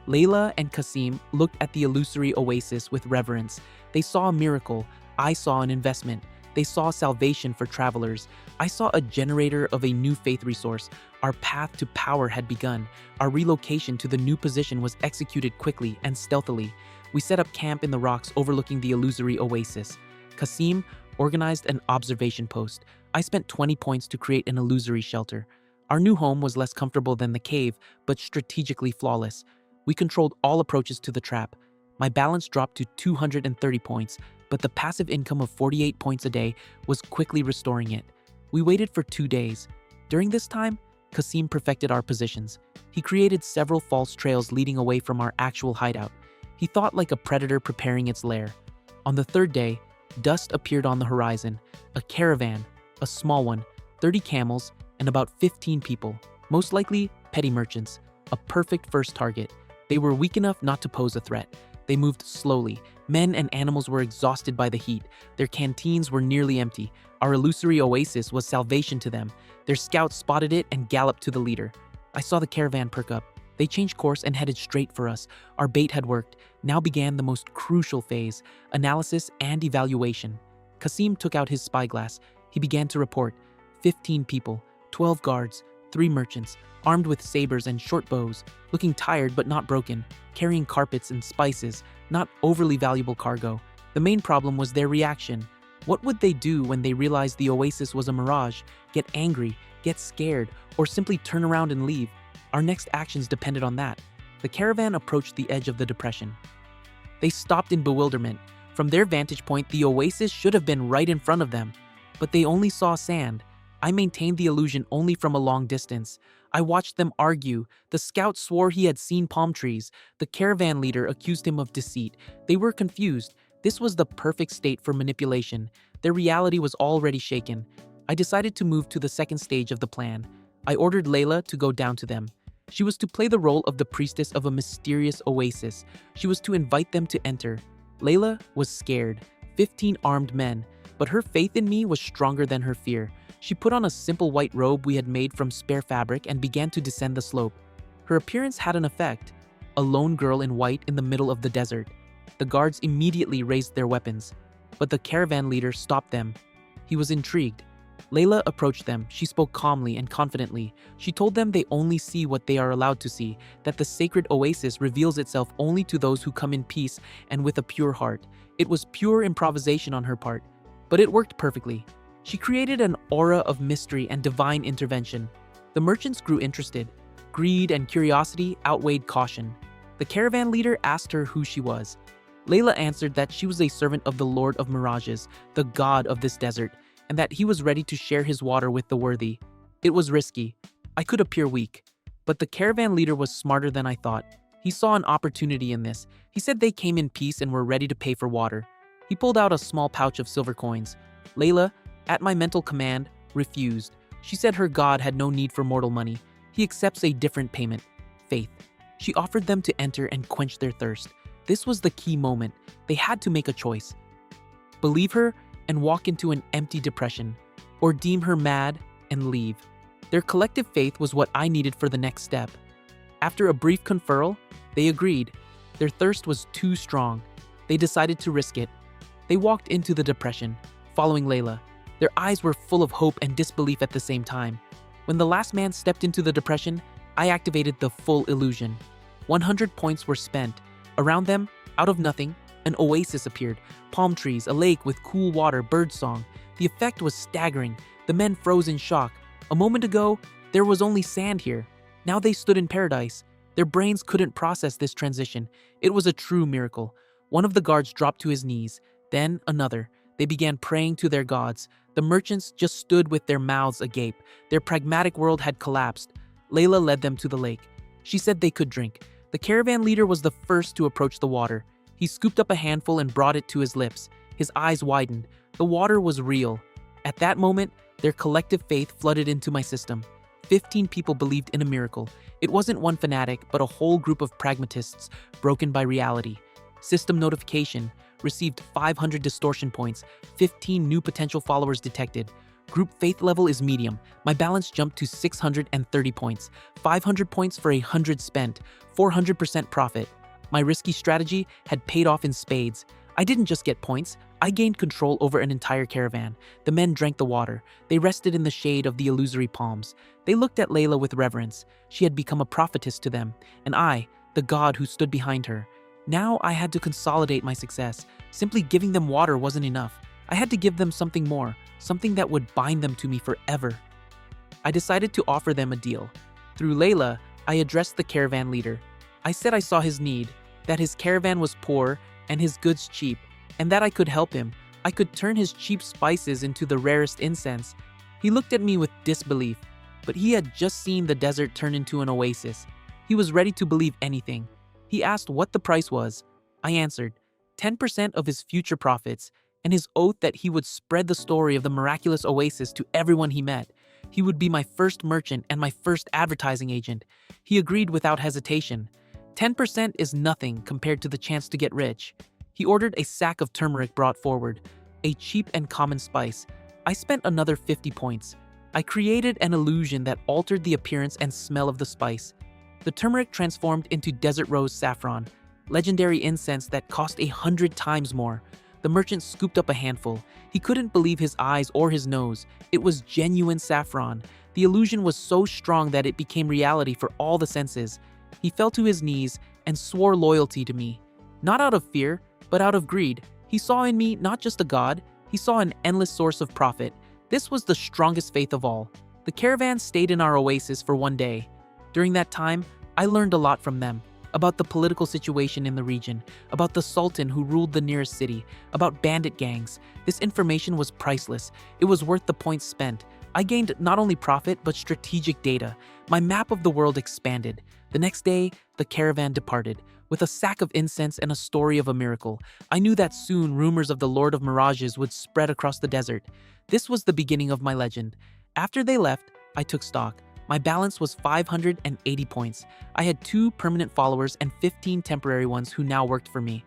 B: Layla and Kasim looked at the illusory oasis with reverence. They saw a miracle. I saw an investment. They saw salvation for travelers. I saw a generator of a new faith resource. Our path to power had begun. Our relocation to the new position was executed quickly and stealthily. We set up camp in the rocks overlooking the illusory oasis. Kasim organized an observation post. I spent 20 points to create an illusory shelter. Our new home was less comfortable than the cave, but strategically flawless. We controlled all approaches to the trap. My balance dropped to 230 points, but the passive income of 48 points a day was quickly restoring it. We waited for 2 days. During this time, Kasim perfected our positions. He created several false trails leading away from our actual hideout. He thought like a predator preparing its lair. On the 3rd day, dust appeared on the horizon. A caravan, a small one, 30 camels, and about 15 people, most likely petty merchants. A perfect first target. They were weak enough not to pose a threat. They moved slowly. Men and animals were exhausted by the heat. Their canteens were nearly empty. Our illusory oasis was salvation to them. Their scouts spotted it and galloped to the leader. I saw the caravan perk up. They changed course and headed straight for us. Our bait had worked. Now began the most crucial phase, analysis and evaluation. Kasim took out his spyglass. He began to report. 15 people, 12 guards, 3 merchants, armed with sabers and short bows, looking tired but not broken, carrying carpets and spices, not overly valuable cargo. The main problem was their reaction. What would they do when they realized the oasis was a mirage? Get angry, get scared, or simply turn around and leave? Our next actions depended on that. The caravan approached the edge of the depression. They stopped in bewilderment. From their vantage point, the oasis should have been right in front of them, but they only saw sand. I maintained the illusion only from a long distance. I watched them argue. The scout swore he had seen palm trees. The caravan leader accused him of deceit. They were confused. This was the perfect state for manipulation. Their reality was already shaken. I decided to move to the second stage of the plan. I ordered Layla to go down to them. She was to play the role of the priestess of a mysterious oasis. She was to invite them to enter. Layla was scared. 15 armed men. But her faith in me was stronger than her fear. She put on a simple white robe we had made from spare fabric and began to descend the slope. Her appearance had an effect. A lone girl in white in the middle of the desert. The guards immediately raised their weapons. But the caravan leader stopped them. He was intrigued. Layla approached them. She spoke calmly and confidently. She told them they only see what they are allowed to see, that the sacred oasis reveals itself only to those who come in peace and with a pure heart. It was pure improvisation on her part, but it worked perfectly. She created an aura of mystery and divine intervention. The merchants grew interested. Greed and curiosity outweighed caution. The caravan leader asked her who she was. Layla answered that she was a servant of the Lord of Mirages, the god of this desert, and that he was ready to share his water with the worthy. It was risky. I could appear weak. But the caravan leader was smarter than I thought. He saw an opportunity in this. He said they came in peace and were ready to pay for water. He pulled out a small pouch of silver coins. Layla, at my mental command, refused. She said her god had no need for mortal money. He accepts a different payment, faith. She offered them to enter and quench their thirst. This was the key moment. They had to make a choice. Believe her and walk into an empty depression, or deem her mad and leave. Their collective faith was what I needed for the next step. After a brief conferral, they agreed. Their thirst was too strong. They decided to risk it. They walked into the depression, following Layla. Their eyes were full of hope and disbelief at the same time. When the last man stepped into the depression, I activated the full illusion. 100 points were spent. Around them, out of nothing, an oasis appeared. Palm trees, a lake with cool water, birdsong. The effect was staggering. The men froze in shock. A moment ago, there was only sand here. Now they stood in paradise. Their brains couldn't process this transition. It was a true miracle. One of the guards dropped to his knees. Then another. They began praying to their gods. The merchants just stood with their mouths agape. Their pragmatic world had collapsed. Layla led them to the lake. She said they could drink. The caravan leader was the first to approach the water. He scooped up a handful and brought it to his lips. His eyes widened. The water was real. At that moment, their collective faith flooded into my system. 15 people believed in a miracle. It wasn't one fanatic, but a whole group of pragmatists broken by reality. System notification. Received 500 distortion points. 15 new potential followers detected. Group faith level is medium. My balance jumped to 630 points. 500 points for 100 spent. 400% profit. My risky strategy had paid off in spades. I didn't just get points, I gained control over an entire caravan. The men drank the water. They rested in the shade of the illusory palms. They looked at Layla with reverence. She had become a prophetess to them, and I, the god who stood behind her. Now I had to consolidate my success. Simply giving them water wasn't enough. I had to give them something more, something that would bind them to me forever. I decided to offer them a deal. Through Layla, I addressed the caravan leader. I said I saw his need, that his caravan was poor and his goods cheap, and that I could help him. I could turn his cheap spices into the rarest incense. He looked at me with disbelief, but he had just seen the desert turn into an oasis. He was ready to believe anything. He asked what the price was. I answered, 10% of his future profits, and his oath that he would spread the story of the miraculous oasis to everyone he met. He would be my first merchant and my first advertising agent. He agreed without hesitation. 10% is nothing compared to the chance to get rich. He ordered a sack of turmeric brought forward, a cheap and common spice. I spent another 50 points. I created an illusion that altered the appearance and smell of the spice. The turmeric transformed into desert rose saffron, legendary incense that cost 100 times more. The merchant scooped up a handful. He couldn't believe his eyes or his nose. It was genuine saffron. The illusion was so strong that it became reality for all the senses. He fell to his knees and swore loyalty to me. Not out of fear, but out of greed. He saw in me not just a god, he saw an endless source of profit. This was the strongest faith of all. The caravan stayed in our oasis for one day. During that time, I learned a lot from them. About the political situation in the region, about the sultan who ruled the nearest city, about bandit gangs. This information was priceless. It was worth the points spent. I gained not only profit, but strategic data. My map of the world expanded. The next day, the caravan departed. With a sack of incense and a story of a miracle, I knew that soon rumors of the Lord of Mirages would spread across the desert. This was the beginning of my legend. After they left, I took stock. My balance was 580 points. I had 2 permanent followers and 15 temporary ones who now worked for me.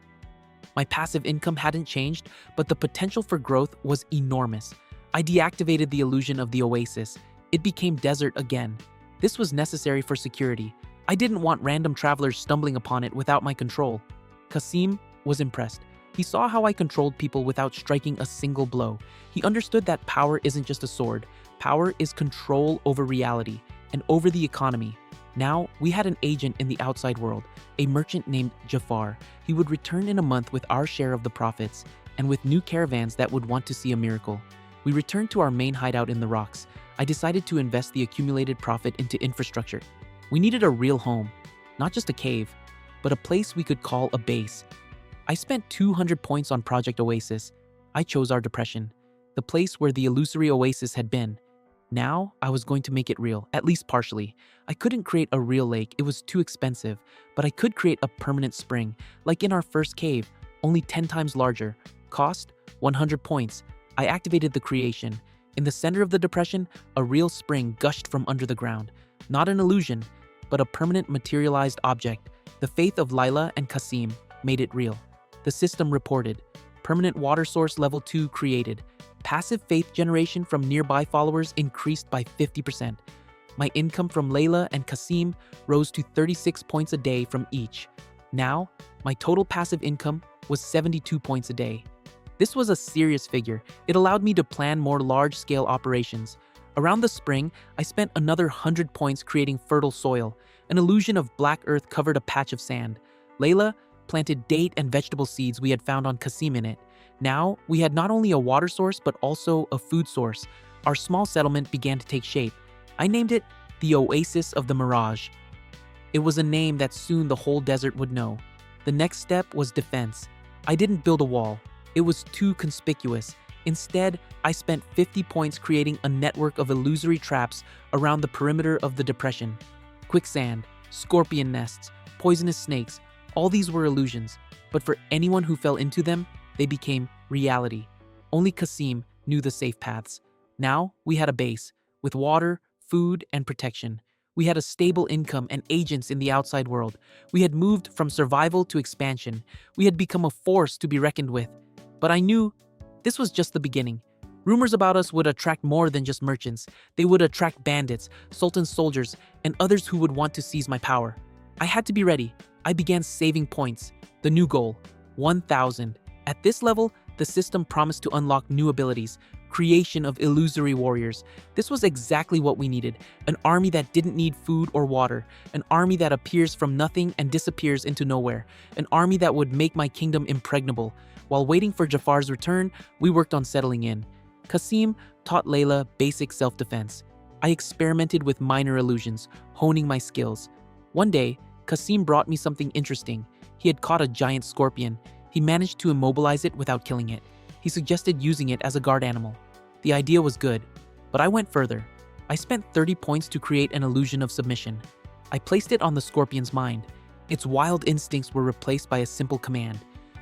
B: My passive income hadn't changed, but the potential for growth was enormous. I deactivated the illusion of the oasis. It became desert again. This was necessary for security. I didn't want random travelers stumbling upon it without my control. Kasim was impressed. He saw how I controlled people without striking a single blow. He understood that power isn't just a sword. Power is control over reality and over the economy. Now, we had an agent in the outside world, a merchant named Jafar. He would return in a month with our share of the profits and with new caravans that would want to see a miracle. We returned to our main hideout in the rocks. I decided to invest the accumulated profit into infrastructure. We needed a real home, not just a cave, but a place we could call a base. I spent 200 points on Project Oasis. I chose our depression, the place where the illusory oasis had been. Now, I was going to make it real, at least partially. I couldn't create a real lake, it was too expensive, but I could create a permanent spring, like in our first cave, only 10 times larger. Cost? 100 points. I activated the creation. In the center of the depression, a real spring gushed from under the ground. Not an illusion, but a permanent materialized object. The faith of Lila and Kasim made it real. The system reported. Permanent water source level 2 created. Passive faith generation from nearby followers increased by 50%. My income from Layla and Kasim rose to 36 points a day from each. Now, my total passive income was 72 points a day. This was a serious figure. It allowed me to plan more large-scale operations. Around the spring, I spent another 100 points creating fertile soil. An illusion of black earth covered a patch of sand. Layla planted date and vegetable seeds we had found on Kasim in it. Now, we had not only a water source, but also a food source. Our small settlement began to take shape. I named it the Oasis of the Mirage. It was a name that soon the whole desert would know. The next step was defense. I didn't build a wall. It was too conspicuous. Instead, I spent 50 points creating a network of illusory traps around the perimeter of the depression. Quicksand, scorpion nests, poisonous snakes, all these were illusions, but for anyone who fell into them, they became reality. Only Kasim knew the safe paths. Now, we had a base, with water, food, and protection. We had a stable income and agents in the outside world. We had moved from survival to expansion. We had become a force to be reckoned with. But I knew this was just the beginning. Rumors about us would attract more than just merchants. They would attract bandits, Sultan's soldiers, and others who would want to seize my power. I had to be ready. I began saving points. The new goal, 1,000. At this level, the system promised to unlock new abilities, creation of illusory warriors. This was exactly what we needed, an army that didn't need food or water, an army that appears from nothing and disappears into nowhere, an army that would make my kingdom impregnable. While waiting for Jafar's return, we worked on settling in. Kasim taught Layla basic self-defense. I experimented with minor illusions, honing my skills. One day, Kasim brought me something interesting. He had caught a giant scorpion. He managed to immobilize it without killing it. He suggested using it as a guard animal. The idea was good, but I went further. I spent 30 points to create an illusion of submission. I placed it on the scorpion's mind. Its wild instincts were replaced by a simple command.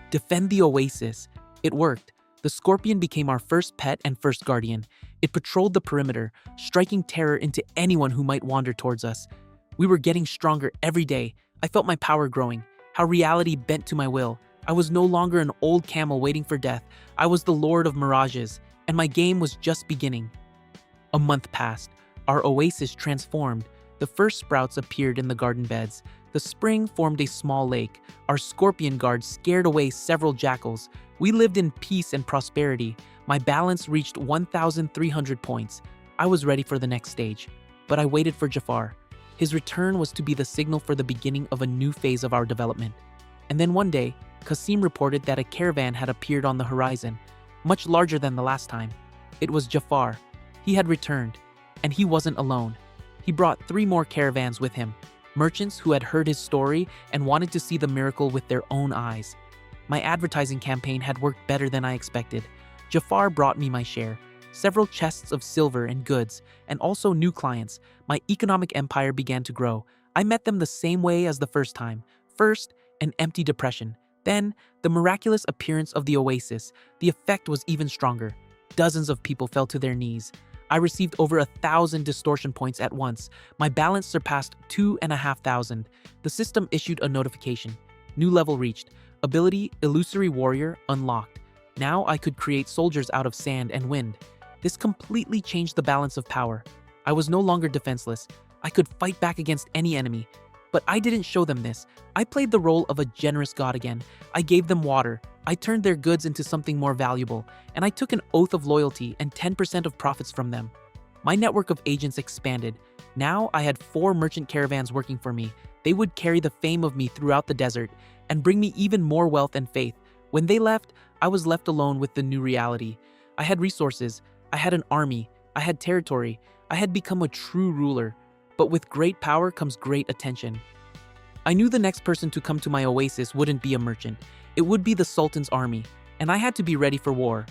B: Defend the oasis. It worked. The scorpion became our first pet and first guardian. It patrolled the perimeter, striking terror into anyone who might wander towards us. We were getting stronger every day. I felt my power growing, how reality bent to my will. I was no longer an old camel waiting for death. I was the Lord of Mirages, and my game was just beginning. A month passed. Our oasis transformed. The first sprouts appeared in the garden beds. The spring formed a small lake. Our scorpion guard scared away several jackals. We lived in peace and prosperity. My balance reached 1,300 points. I was ready for the next stage, but I waited for Jafar. His return was to be the signal for the beginning of a new phase of our development. And then one day, Kasim reported that a caravan had appeared on the horizon, much larger than the last time. It was Jafar. He had returned, and he wasn't alone. He brought 3 more caravans with him, merchants who had heard his story and wanted to see the miracle with their own eyes. My advertising campaign had worked better than I expected. Jafar brought me my share. several chests of silver and goods, and also new clients. My economic empire began to grow. I met them the same way as the first time. First, an empty depression. Then, the miraculous appearance of the oasis. The effect was even stronger. Dozens of people fell to their knees. I received over 1,000 distortion points at once. My balance surpassed 2,500. The system issued a notification. New level reached. Ability Illusory Warrior unlocked. Now I could create soldiers out of sand and wind. This completely changed the balance of power. I was no longer defenseless. I could fight back against any enemy. But I didn't show them this. I played the role of a generous god again. I gave them water. I turned their goods into something more valuable. And I took an oath of loyalty and 10% of profits from them. My network of agents expanded. Now I had 4 merchant caravans working for me. They would carry the fame of me throughout the desert and bring me even more wealth and faith. When they left, I was left alone with the new reality. I had resources. I had an army. I had territory. I had become a true ruler. But with great power comes great attention. I knew the next person to come to my oasis wouldn't be a merchant. It would be the Sultan's army, and I had to be ready for war.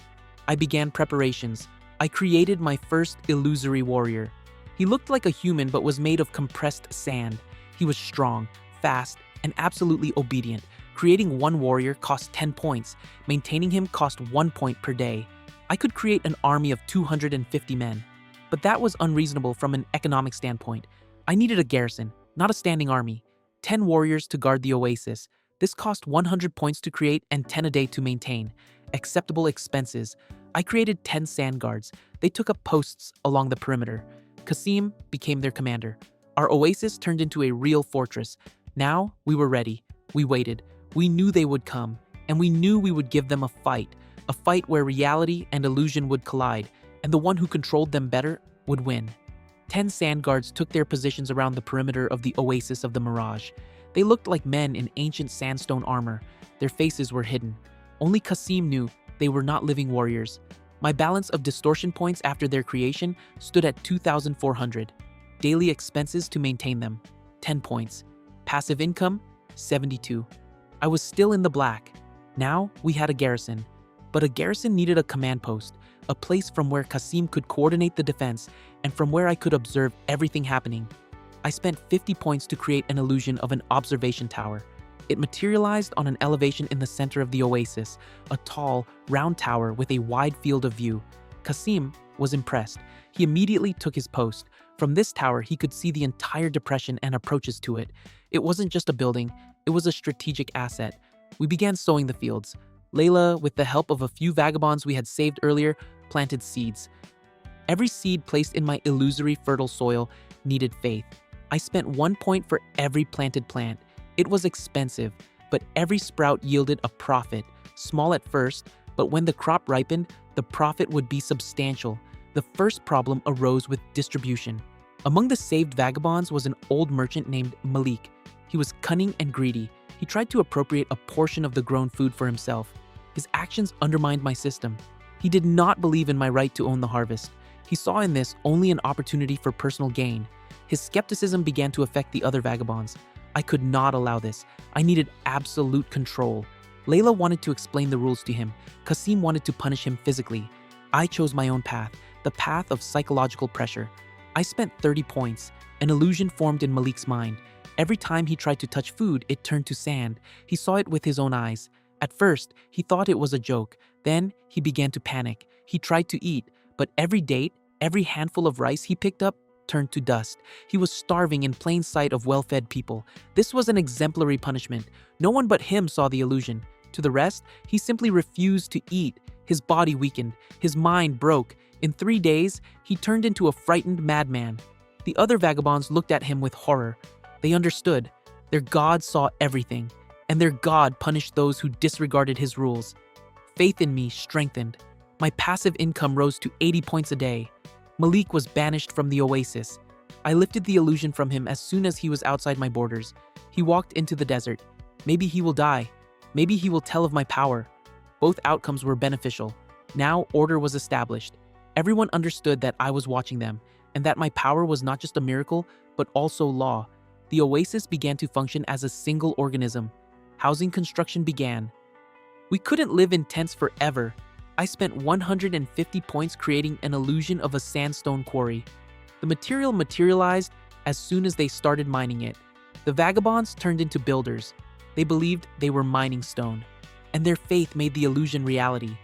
B: I began preparations. I created my first illusory warrior. He looked like a human but was made of compressed sand. He was strong, fast, and absolutely obedient. Creating one warrior cost 10 points. Maintaining him cost 1 point per day. I could create an army of 250 men. But that was unreasonable from an economic standpoint. I needed a garrison, not a standing army. 10 warriors to guard the oasis. This cost 100 points to create and 10 a day to maintain. Acceptable expenses. I created 10 sand guards. They took up posts along the perimeter. Qasim became their commander. Our oasis turned into a real fortress. Now we were ready. We waited. We knew they would come. And we knew we would give them a fight where reality and illusion would collide. And the one who controlled them better would win. 10 sand guards took their positions around the perimeter of the oasis of the Mirage. They looked like men in ancient sandstone armor. Their faces were hidden. Only Qasim knew they were not living warriors. My balance of distortion points after their creation stood at 2,400. Daily expenses to maintain them, 10 points. Passive income, 72. I was still in the black. Now we had a garrison. But a garrison needed a command post, a place from where Qasim could coordinate the defense and from where I could observe everything happening. I spent 50 points to create an illusion of an observation tower. It materialized on an elevation in the center of the oasis, a tall, round tower with a wide field of view. Qasim was impressed. He immediately took his post. From this tower, he could see the entire depression and approaches to it. It wasn't just a building, it was a strategic asset. We began sowing the fields. Layla, with the help of a few vagabonds we had saved earlier, planted seeds. Every seed placed in my illusory fertile soil needed faith. I spent 1 point for every planted plant. It was expensive, but every sprout yielded a profit, small at first, but when the crop ripened, the profit would be substantial. The first problem arose with distribution. Among the saved vagabonds was an old merchant named Malik. He was cunning and greedy. He tried to appropriate a portion of the grown food for himself. His actions undermined my system. He did not believe in my right to own the harvest. He saw in this only an opportunity for personal gain. His skepticism began to affect the other vagabonds. I could not allow this. I needed absolute control. Layla wanted to explain the rules to him. Qasim wanted to punish him physically. I chose my own path, the path of psychological pressure. I spent 30 points. An illusion formed in Malik's mind. Every time he tried to touch food, it turned to sand. He saw it with his own eyes. At first, he thought it was a joke. Then, he began to panic. He tried to eat, but every date, every handful of rice he picked up turned to dust. He was starving in plain sight of well-fed people. This was an exemplary punishment. No one but him saw the illusion. To the rest, he simply refused to eat. His body weakened. His mind broke. In 3 days, he turned into a frightened madman. The other vagabonds looked at him with horror. They understood. Their god saw everything, and their god punished those who disregarded his rules. Faith in me strengthened. My passive income rose to 80 points a day. Malik was banished from the oasis. I lifted the illusion from him as soon as he was outside my borders. He walked into the desert. Maybe he will die. Maybe he will tell of my power. Both outcomes were beneficial. Now order was established. Everyone understood that I was watching them, and that my power was not just a miracle, but also law. The oasis began to function as a single organism. Housing construction began. We couldn't live in tents forever. I spent 150 points creating an illusion of a sandstone quarry. The material materialized as soon as they started mining it. The vagabonds turned into builders. They believed they were mining stone, and their faith made the illusion reality.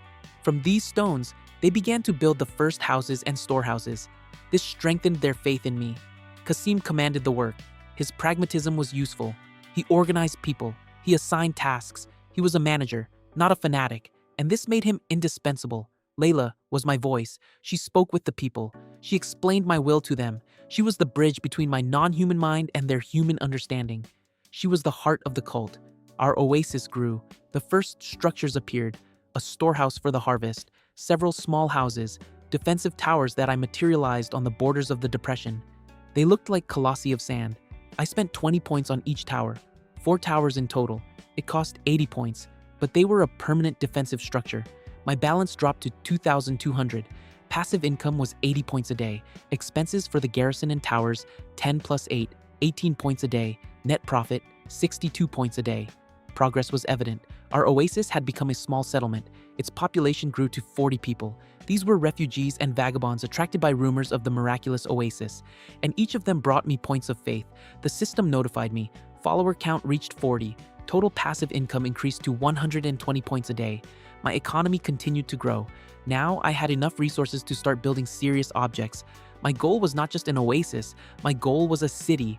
B: From these stones, they began to build the first houses and storehouses. This strengthened their faith in me. Kasim commanded the work. His pragmatism was useful. He organized people. He assigned tasks. He was a manager, not a fanatic, and this made him indispensable. Layla was my voice. She spoke with the people. She explained my will to them. She was the bridge between my non-human mind and their human understanding. She was the heart of the cult. Our oasis grew. The first structures appeared: a storehouse for the harvest, several small houses, defensive towers that I materialized on the borders of the depression. They looked like colossi of sand. I spent 20 points on each tower, 4 towers in total. It cost 80 points, but they were a permanent defensive structure. My balance dropped to 2,200. Passive income was 80 points a day. Expenses for the garrison and towers, 10 plus 8, 18 points a day. Net profit, 62 points a day. Progress was evident. Our oasis had become a small settlement. Its population grew to 40 people. These were refugees and vagabonds attracted by rumors of the miraculous oasis, and each of them brought me points of faith. The system notified me. Follower count reached 40. Total passive income increased to 120 points a day. My economy continued to grow. Now I had enough resources to start building serious objects. My goal was not just an oasis. My goal was a city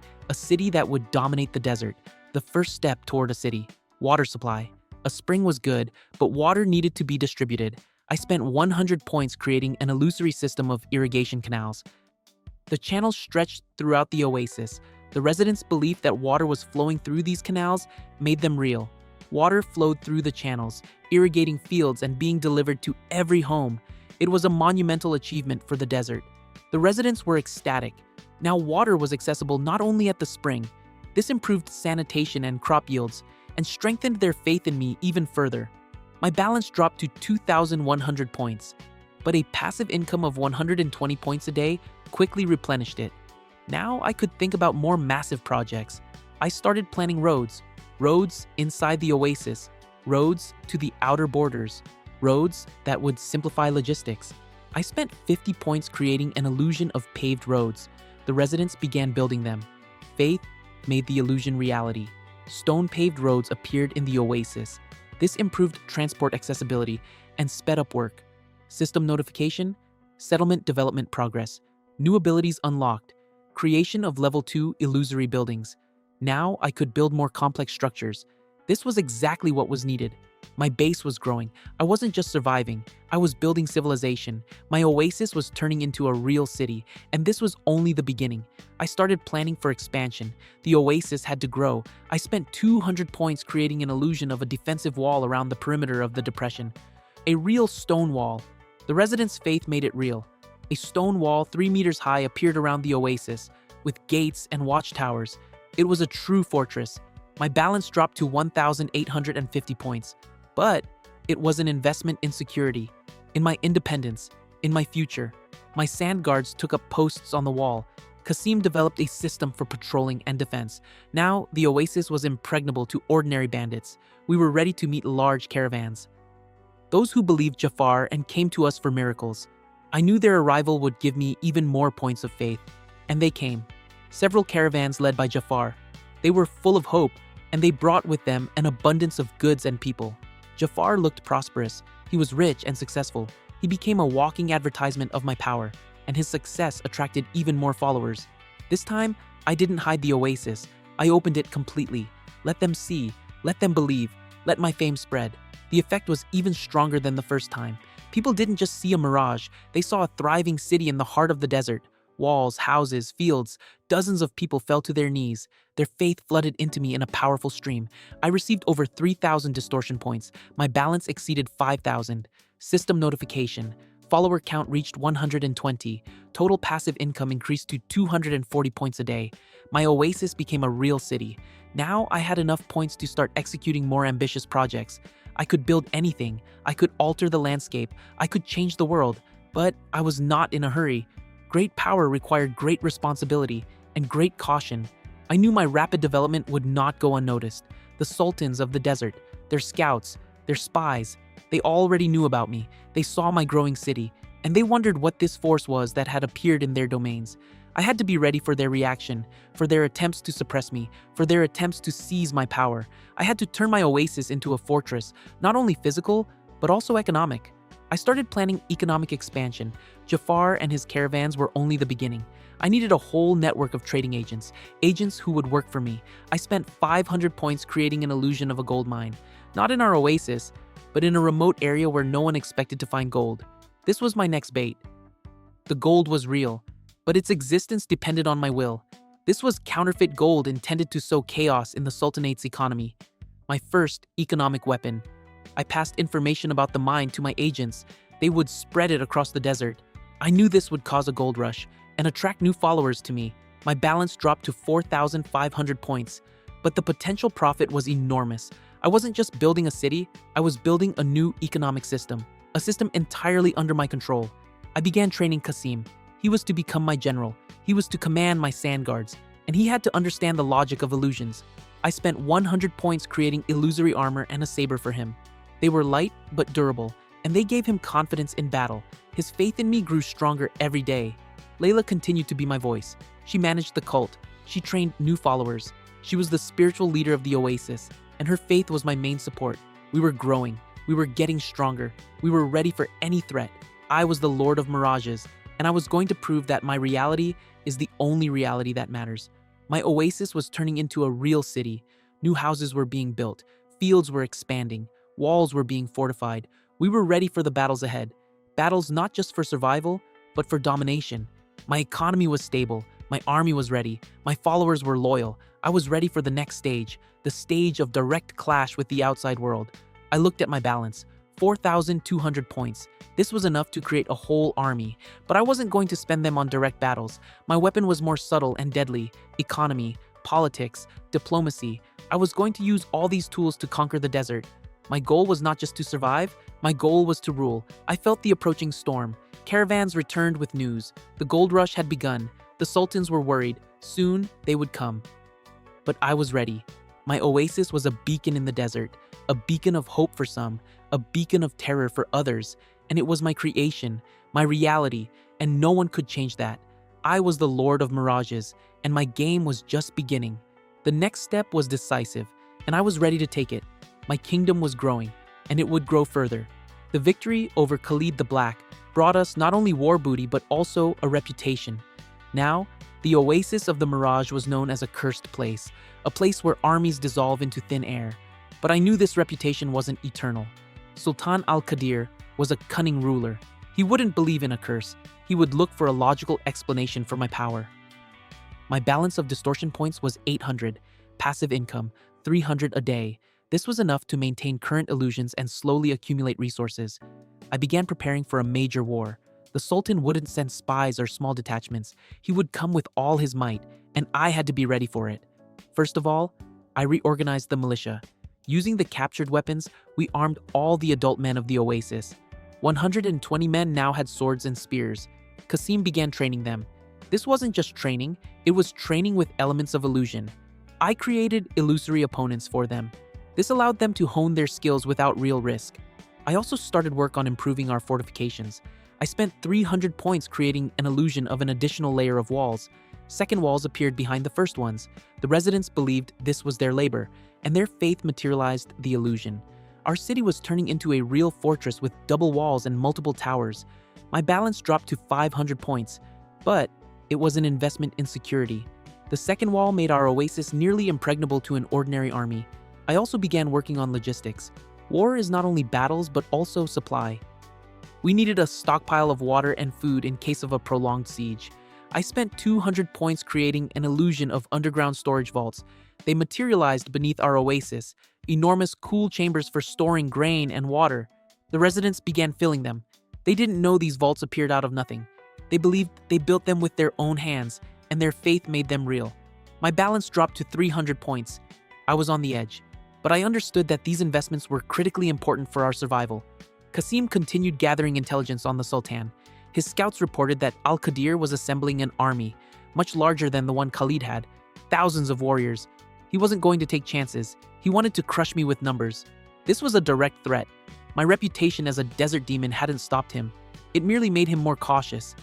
B: that would dominate the desert. The first step toward a city. Water supply. A spring was good, but water needed to be distributed. I spent 100 points creating an illusory system of irrigation canals. The channels stretched throughout the oasis. The residents' belief that water was flowing through these canals made them real. Water flowed through the channels, irrigating fields and being delivered to every home. It was a monumental achievement for the desert. The residents were ecstatic. Now water was accessible not only at the spring. This improved sanitation and crop yields, and strengthened their faith in me even further. My balance dropped to 2,100 points, but a passive income of 120 points a day quickly replenished it. Now I could think about more massive projects. I started planning roads inside the oasis, roads to the outer borders, roads that would simplify logistics. I spent 50 points creating an illusion of paved roads. The residents began building them. Faith made the illusion reality. Stone-paved roads appeared in the oasis. This improved transport accessibility and sped up work. System notification, settlement development progress, new abilities unlocked, creation of level 2 illusory buildings. Now I could build more complex structures. This was exactly what was needed. My base was growing. I wasn't just surviving. I was building civilization. My oasis was turning into a real city, and this was only the beginning. I started planning for expansion. The oasis had to grow. I spent 200 points creating an illusion of a defensive wall around the perimeter of the depression. A real stone wall. The residents' faith made it real. A stone wall 3 meters high appeared around the oasis, with gates and watchtowers. It was a true fortress. My balance dropped to 1,850 points. But it was an investment in security, in my independence, in my future. My sand guards took up posts on the wall. Kasim developed a system for patrolling and defense. Now, the oasis was impregnable to ordinary bandits. We were ready to meet large caravans. Those who believed Jafar and came to us for miracles. I knew their arrival would give me even more points of faith. And they came. Several caravans led by Jafar. They were full of hope, and they brought with them an abundance of goods and people. Jafar looked prosperous. He was rich and successful. He became a walking advertisement of my power, and his success attracted even more followers. This time, I didn't hide the oasis. I opened it completely. Let them see, let them believe, let my fame spread. The effect was even stronger than the first time. People didn't just see a mirage, they saw a thriving city in the heart of the desert. Walls, houses, fields, dozens of people fell to their knees. Their faith flooded into me in a powerful stream. I received over 3,000 distortion points. My balance exceeded 5,000. System notification. Follower count reached 120. Total passive income increased to 240 points a day. My oasis became a real city. Now I had enough points to start executing more ambitious projects. I could build anything. I could alter the landscape. I could change the world. But I was not in a hurry. Great power required great responsibility and great caution. I knew my rapid development would not go unnoticed. The sultans of the desert, their scouts, They're spies. They already knew about me. They saw my growing city, and they wondered what this force was that had appeared in their domains. I had to be ready for their reaction, for their attempts to suppress me, for their attempts to seize my power. I had to turn my oasis into a fortress, not only physical, but also economic. I started planning economic expansion. Jafar and his caravans were only the beginning. I needed a whole network of trading agents, agents who would work for me. I spent 500 points creating an illusion of a gold mine, not in our oasis, but in a remote area where no one expected to find gold. This was my next bait. The gold was real, but its existence depended on my will. This was counterfeit gold intended to sow chaos in the Sultanate's economy. My first economic weapon. I passed information about the mine to my agents. They would spread it across the desert. I knew this would cause a gold rush and attract new followers to me. My balance dropped to 4,500 points, but the potential profit was enormous. I wasn't just building a city, I was building a new economic system, a system entirely under my control. I began training Qasim. He was to become my general. He was to command my sand guards, and he had to understand the logic of illusions. I spent 100 points creating illusory armor and a saber for him. They were light but durable, and they gave him confidence in battle. His faith in me grew stronger every day. Layla continued to be my voice. She managed the cult. She trained new followers. She was the spiritual leader of the oasis, and her faith was my main support. We were growing. We were getting stronger. We were ready for any threat. I was the Lord of Mirages, and I was going to prove that my reality is the only reality that matters. My oasis was turning into a real city. New houses were being built. Fields were expanding. Walls were being fortified. We were ready for the battles ahead. Battles not just for survival, but for domination. My economy was stable. My army was ready. My followers were loyal. I was ready for the next stage, the stage of direct clash with the outside world. I looked at my balance. 4,200 points. This was enough to create a whole army, but I wasn't going to spend them on direct battles. My weapon was more subtle and deadly. Economy, politics, diplomacy. I was going to use all these tools to conquer the desert. My goal was not just to survive, my goal was to rule. I felt the approaching storm. Caravans returned with news. The gold rush had begun. The sultans were worried. Soon, they would come. But I was ready. My oasis was a beacon in the desert, a beacon of hope for some, a beacon of terror for others, and it was my creation, my reality, and no one could change that. I was the Lord of Mirages, and my game was just beginning. The next step was decisive, and I was ready to take it. My kingdom was growing, and it would grow further. The victory over Khalid the Black brought us not only war booty but also a reputation. Now, the oasis of the Mirage was known as a cursed place, a place where armies dissolve into thin air. But I knew this reputation wasn't eternal. Sultan al-Qadir was a cunning ruler. He wouldn't believe in a curse. He would look for a logical explanation for my power. My balance of distortion points was 800, passive income, 300 a day. This was enough to maintain current illusions and slowly accumulate resources. I began preparing for a major war. The Sultan wouldn't send spies or small detachments. He would come with all his might, and I had to be ready for it. First of all, I reorganized the militia. Using the captured weapons, we armed all the adult men of the oasis. 120 men now had swords and spears. Qasim began training them. This wasn't just training, it was training with elements of illusion. I created illusory opponents for them. This allowed them to hone their skills without real risk. I also started work on improving our fortifications. I spent 300 points creating an illusion of an additional layer of walls. Second walls appeared behind the first ones. The residents believed this was their labor, and their faith materialized the illusion. Our city was turning into a real fortress with double walls and multiple towers. My balance dropped to 500 points, but it was an investment in security. The second wall made our oasis nearly impregnable to an ordinary army. I also began working on logistics. War is not only battles, but also supply. We needed a stockpile of water and food in case of a prolonged siege. I spent 200 points creating an illusion of underground storage vaults. They materialized beneath our oasis, enormous cool chambers for storing grain and water. The residents began filling them. They didn't know these vaults appeared out of nothing. They believed they built them with their own hands, and their faith made them real. My balance dropped to 300 points. I was on the edge, but I understood that these investments were critically important for our survival. Qasim continued gathering intelligence on the Sultan. His scouts reported that Al-Qadir was assembling an army, much larger than the one Khalid had, thousands of warriors. He wasn't going to take chances. He wanted to crush me with numbers. This was a direct threat. My reputation as a desert demon hadn't stopped him. It merely made him more cautious.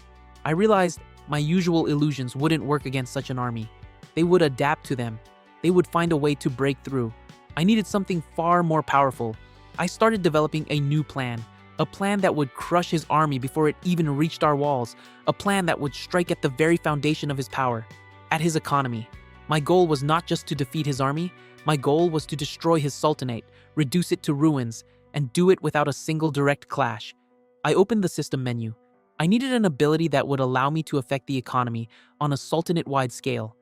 B: I realized my usual illusions wouldn't work against such an army. They would adapt to them. They would find a way to break through. I needed something far more powerful. I started developing a new plan. A plan that would crush his army before it even reached our walls. A plan that would strike at the very foundation of his power, at his economy. My goal was not just to defeat his army. My goal was to destroy his sultanate, reduce it to ruins, and do it without a single direct clash. I opened the system menu. I needed an ability that would allow me to affect the economy on a sultanate-wide scale.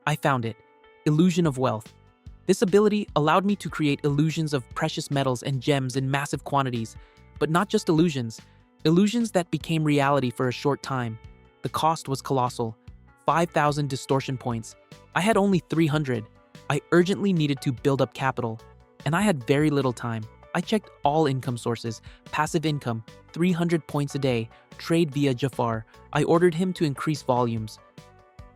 B: I found it. Illusion of wealth. This ability allowed me to create illusions of precious metals and gems in massive quantities, but not just illusions. Illusions that became reality for a short time. The cost was colossal. 5,000 distortion points. I had only 300. I urgently needed to build up capital, and I had very little time. I checked all income sources, passive income, 300 points a day, trade via Jafar. I ordered him to increase volumes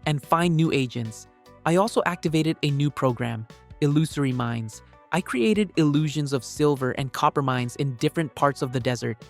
B: and find new agents. I also activated a new program, illusory mines. I created illusions of silver and copper mines in different parts of the desert.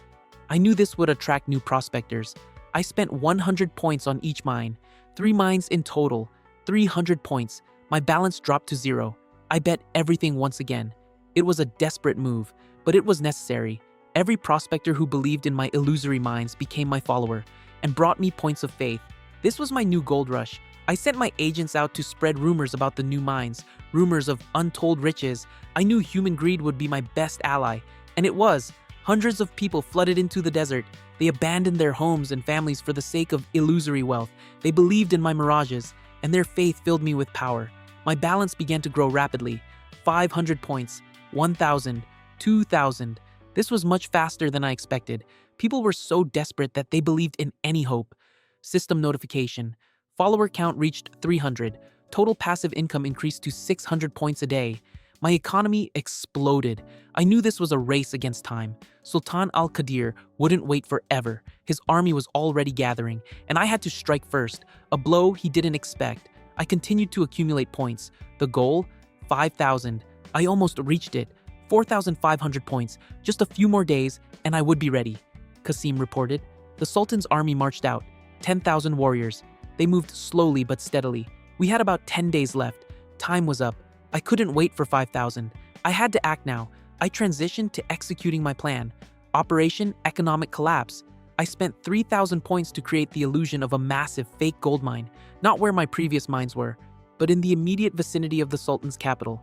B: I knew this would attract new prospectors. I spent 100 points on each mine, 3 mines in total, 300 points. My balance dropped to 0. I bet everything once again. It was a desperate move, but it was necessary. Every prospector who believed in my illusory mines became my follower and brought me points of faith. This was my new gold rush. I sent my agents out to spread rumors about the new mines, rumors of untold riches. I knew human greed would be my best ally, and it was. Hundreds of people flooded into the desert. They abandoned their homes and families for the sake of illusory wealth. They believed in my mirages, and their faith filled me with power. My balance began to grow rapidly. 500 points, 1,000, 2,000. This was much faster than I expected. People were so desperate that they believed in any hope. System notification. Follower count reached 300. Total passive income increased to 600 points a day. My economy exploded. I knew this was a race against time. Sultan al-Qadir wouldn't wait forever. His army was already gathering, and I had to strike first, a blow he didn't expect. I continued to accumulate points. The goal? 5,000. I almost reached it. 4,500 points. Just a few more days, and I would be ready. Qasim reported. The Sultan's army marched out. 10,000 warriors. They moved slowly but steadily. We had about 10 days left. Time was up. I couldn't wait for 5,000. I had to act now. I transitioned to executing my plan. Operation Economic Collapse. I spent 3,000 points to create the illusion of a massive fake gold mine, not where my previous mines were, but in the immediate vicinity of the Sultan's capital.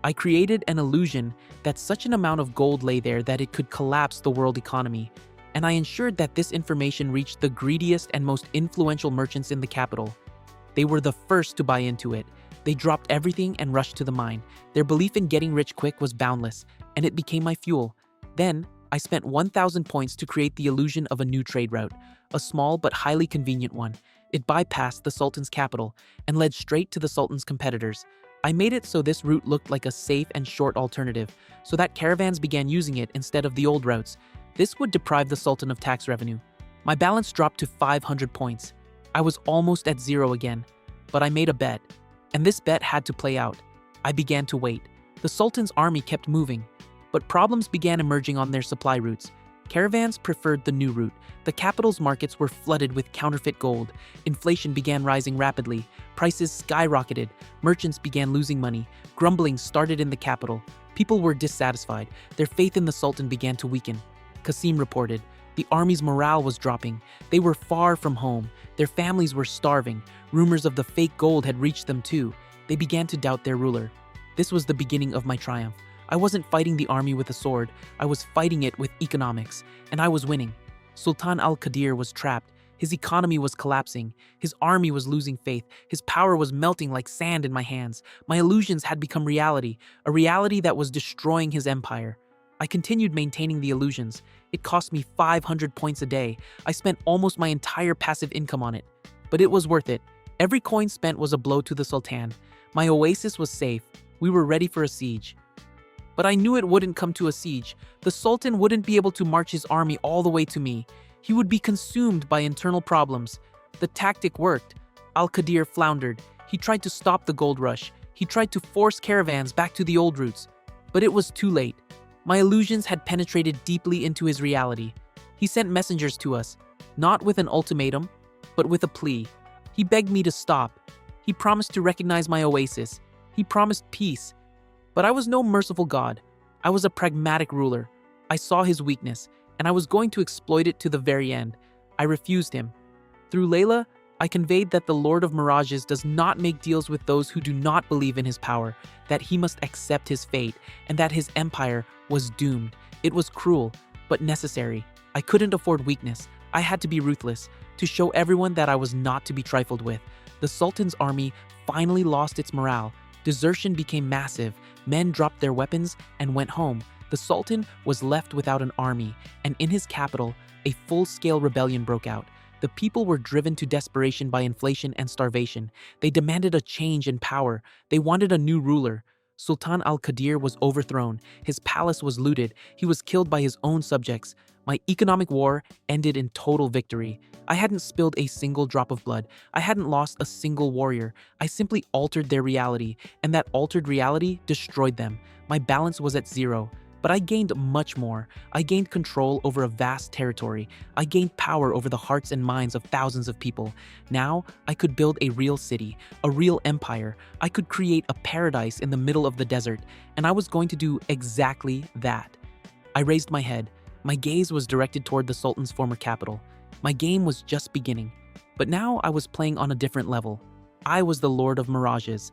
B: I created an illusion that such an amount of gold lay there that it could collapse the world economy, and I ensured that this information reached the greediest and most influential merchants in the capital. They were the first to buy into it. They dropped everything and rushed to the mine. Their belief in getting rich quick was boundless, and it became my fuel. Then, I spent 1,000 points to create the illusion of a new trade route, a small but highly convenient one. It bypassed the Sultan's capital and led straight to the Sultan's competitors. I made it so this route looked like a safe and short alternative, so that caravans began using it instead of the old routes. This would deprive the Sultan of tax revenue. My balance dropped to 500 points. I was almost at 0 again, but I made a bet, and this bet had to play out. I began to wait. The Sultan's army kept moving, but problems began emerging on their supply routes. Caravans preferred the new route. The capital's markets were flooded with counterfeit gold. Inflation began rising rapidly. Prices skyrocketed. Merchants began losing money. Grumbling started in the capital. People were dissatisfied. Their faith in the Sultan began to weaken. Qasim reported. The army's morale was dropping. They were far from home. Their families were starving. Rumors of the fake gold had reached them too. They began to doubt their ruler. This was the beginning of my triumph. I wasn't fighting the army with a sword. I was fighting it with economics, and I was winning. Sultan al-Qadir was trapped. His economy was collapsing. His army was losing faith. His power was melting like sand in my hands. My illusions had become reality, a reality that was destroying his empire. I continued maintaining the illusions. It cost me 500 points a day. I spent almost my entire passive income on it. But it was worth it. Every coin spent was a blow to the Sultan. My oasis was safe. We were ready for a siege. But I knew it wouldn't come to a siege. The Sultan wouldn't be able to march his army all the way to me. He would be consumed by internal problems. The tactic worked. Al-Qadir floundered. He tried to stop the gold rush. He tried to force caravans back to the old routes. But it was too late. My illusions had penetrated deeply into his reality. He sent messengers to us, not with an ultimatum, but with a plea. He begged me to stop. He promised to recognize my oasis. He promised peace. But I was no merciful god. I was a pragmatic ruler. I saw his weakness, and I was going to exploit it to the very end. I refused him. Through Layla, I conveyed that the Lord of Mirages does not make deals with those who do not believe in his power, that he must accept his fate, and that his empire was doomed. It was cruel, but necessary. I couldn't afford weakness. I had to be ruthless, to show everyone that I was not to be trifled with. The Sultan's army finally lost its morale. Desertion became massive. Men dropped their weapons and went home. The Sultan was left without an army, and in his capital, a full-scale rebellion broke out. The people were driven to desperation by inflation and starvation. They demanded a change in power. They wanted a new ruler. Sultan al-Qadir was overthrown. His palace was looted. He was killed by his own subjects. My economic war ended in total victory. I hadn't spilled a single drop of blood. I hadn't lost a single warrior. I simply altered their reality, and that altered reality destroyed them. My balance was at zero. But I gained much more. I gained control over a vast territory. I gained power over the hearts and minds of thousands of people. Now, I could build a real city, a real empire. I could create a paradise in the middle of the desert, and I was going to do exactly that. I raised my head. My gaze was directed toward the Sultan's former capital. My game was just beginning. But now I was playing on a different level. I was the Lord of Mirages,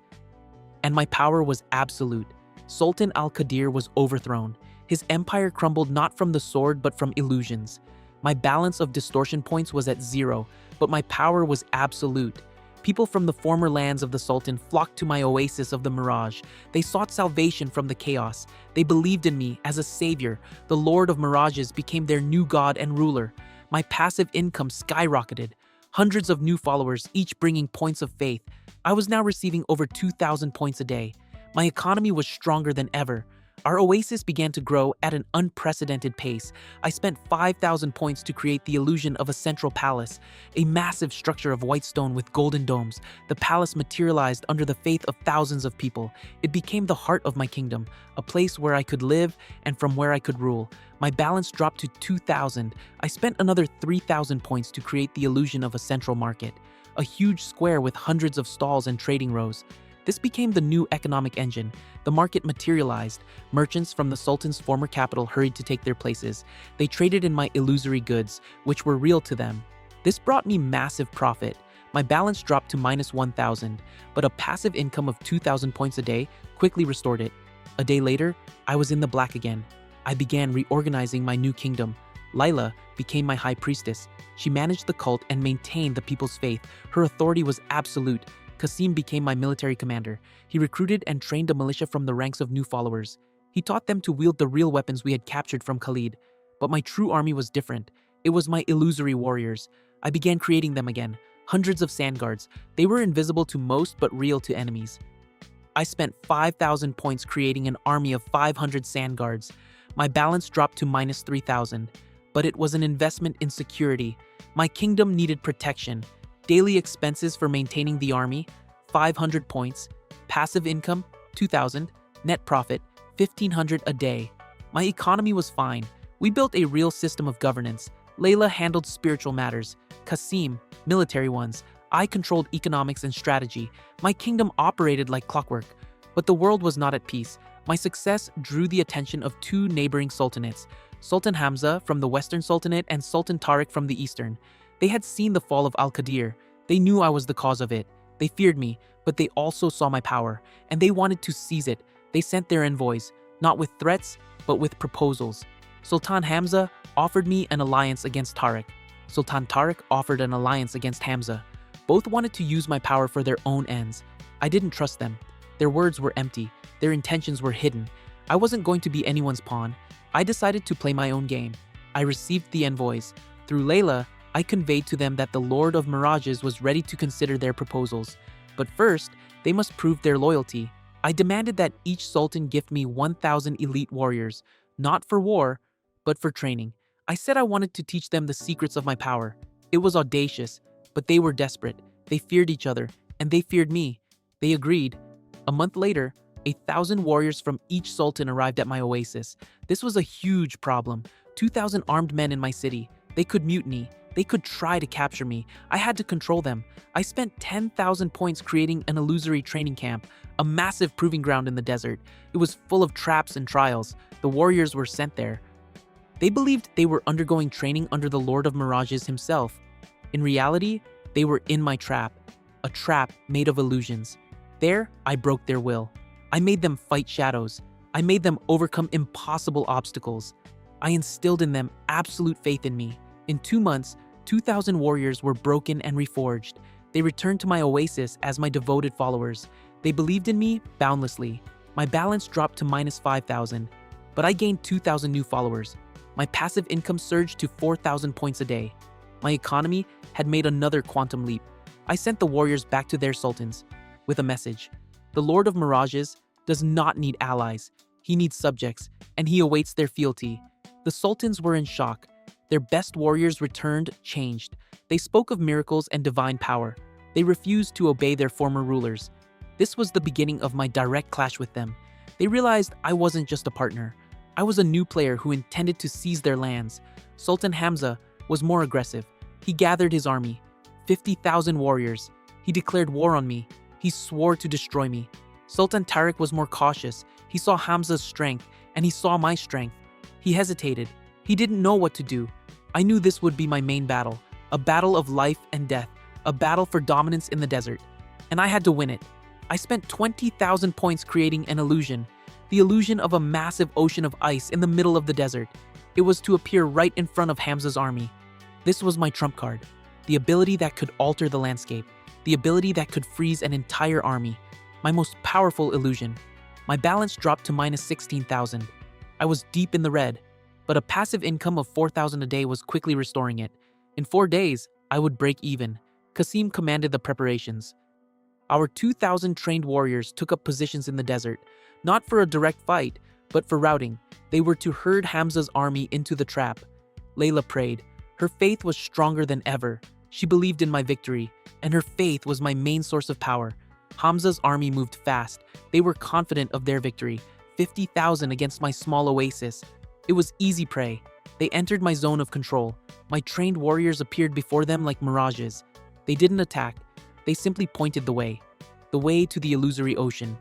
B: and my power was absolute. Sultan al-Qadir was overthrown. His empire crumbled not from the sword but from illusions. My balance of distortion points was at zero, but my power was absolute. People from the former lands of the Sultan flocked to my oasis of the Mirage. They sought salvation from the chaos. They believed in me as a savior. The Lord of Mirages became their new god and ruler. My passive income skyrocketed. Hundreds of new followers, each bringing points of faith. I was now receiving over 2,000 points a day. My economy was stronger than ever. Our oasis began to grow at an unprecedented pace. I spent 5,000 points to create the illusion of a central palace, a massive structure of white stone with golden domes. The palace materialized under the faith of thousands of people. It became the heart of my kingdom, a place where I could live and from where I could rule. My balance dropped to 2,000. I spent another 3,000 points to create the illusion of a central market, a huge square with hundreds of stalls and trading rows. This became the new economic engine. The market materialized. Merchants from the Sultan's former capital hurried to take their places. They traded in my illusory goods, which were real to them. This brought me massive profit. My balance dropped to minus 1,000, but a passive income of 2,000 points a day quickly restored it. A day later, I was in the black again. I began reorganizing my new kingdom. Layla became my high priestess. She managed the cult and maintained the people's faith. Her authority was absolute. Qasim became my military commander. He recruited and trained a militia from the ranks of new followers. He taught them to wield the real weapons we had captured from Khalid. But my true army was different. It was my illusory warriors. I began creating them again. Hundreds of sand guards. They were invisible to most but real to enemies. I spent 5,000 points creating an army of 500 sand guards. My balance dropped to minus 3,000. But it was an investment in security. My kingdom needed protection. Daily expenses for maintaining the army, 500 points. Passive income, 2,000. Net profit, 1,500 a day. My economy was fine. We built a real system of governance. Layla handled spiritual matters. Qasim, military ones. I controlled economics and strategy. My kingdom operated like clockwork. But the world was not at peace. My success drew the attention of two neighboring sultanates, Sultan Hamza from the Western Sultanate and Sultan Tariq from the Eastern. They had seen the fall of al-Qadir. They knew I was the cause of it. They feared me, but they also saw my power, and they wanted to seize it. They sent their envoys, not with threats, but with proposals. Sultan Hamza offered me an alliance against Tariq. Sultan Tariq offered an alliance against Hamza. Both wanted to use my power for their own ends. I didn't trust them. Their words were empty. Their intentions were hidden. I wasn't going to be anyone's pawn. I decided to play my own game. I received the envoys. Through Layla, I conveyed to them that the Lord of Mirages was ready to consider their proposals. But first, they must prove their loyalty. I demanded that each sultan gift me 1,000 elite warriors, not for war, but for training. I said I wanted to teach them the secrets of my power. It was audacious, but they were desperate. They feared each other, and they feared me. They agreed. A month later, 1,000 warriors from each sultan arrived at my oasis. This was a huge problem. 2,000 armed men in my city. They could mutiny. They could try to capture me. I had to control them. I spent 10,000 points creating an illusory training camp, a massive proving ground in the desert. It was full of traps and trials. The warriors were sent there. They believed they were undergoing training under the Lord of Mirages himself. In reality, they were in my trap, a trap made of illusions. There, I broke their will. I made them fight shadows. I made them overcome impossible obstacles. I instilled in them absolute faith in me. In 2 months, 2,000 warriors were broken and reforged. They returned to my oasis as my devoted followers. They believed in me boundlessly. My balance dropped to minus 5,000, but I gained 2,000 new followers. My passive income surged to 4,000 points a day. My economy had made another quantum leap. I sent the warriors back to their sultans with a message. The Lord of Mirages does not need allies. He needs subjects, and he awaits their fealty. The sultans were in shock. Their best warriors returned changed. They spoke of miracles and divine power. They refused to obey their former rulers. This was the beginning of my direct clash with them. They realized I wasn't just a partner. I was a new player who intended to seize their lands. Sultan Hamza was more aggressive. He gathered his army, 50,000 warriors. He declared war on me. He swore to destroy me. Sultan Tariq was more cautious. He saw Hamza's strength, and he saw my strength. He hesitated. He didn't know what to do. I knew this would be my main battle, a battle of life and death, a battle for dominance in the desert. And I had to win it. I spent 20,000 points creating an illusion, the illusion of a massive ocean of ice in the middle of the desert. It was to appear right in front of Hamza's army. This was my trump card, the ability that could alter the landscape, the ability that could freeze an entire army, my most powerful illusion. My balance dropped to minus 16,000. I was deep in the red, but a passive income of 4,000 a day was quickly restoring it. In 4 days, I would break even. Qasim commanded the preparations. Our 2,000 trained warriors took up positions in the desert, not for a direct fight, but for routing. They were to herd Hamza's army into the trap. Layla prayed. Her faith was stronger than ever. She believed in my victory, and her faith was my main source of power. Hamza's army moved fast. They were confident of their victory. 50,000 against my small oasis. It was easy prey. They entered my zone of control. My trained warriors appeared before them like mirages. They didn't attack. They simply pointed the way to the illusory ocean.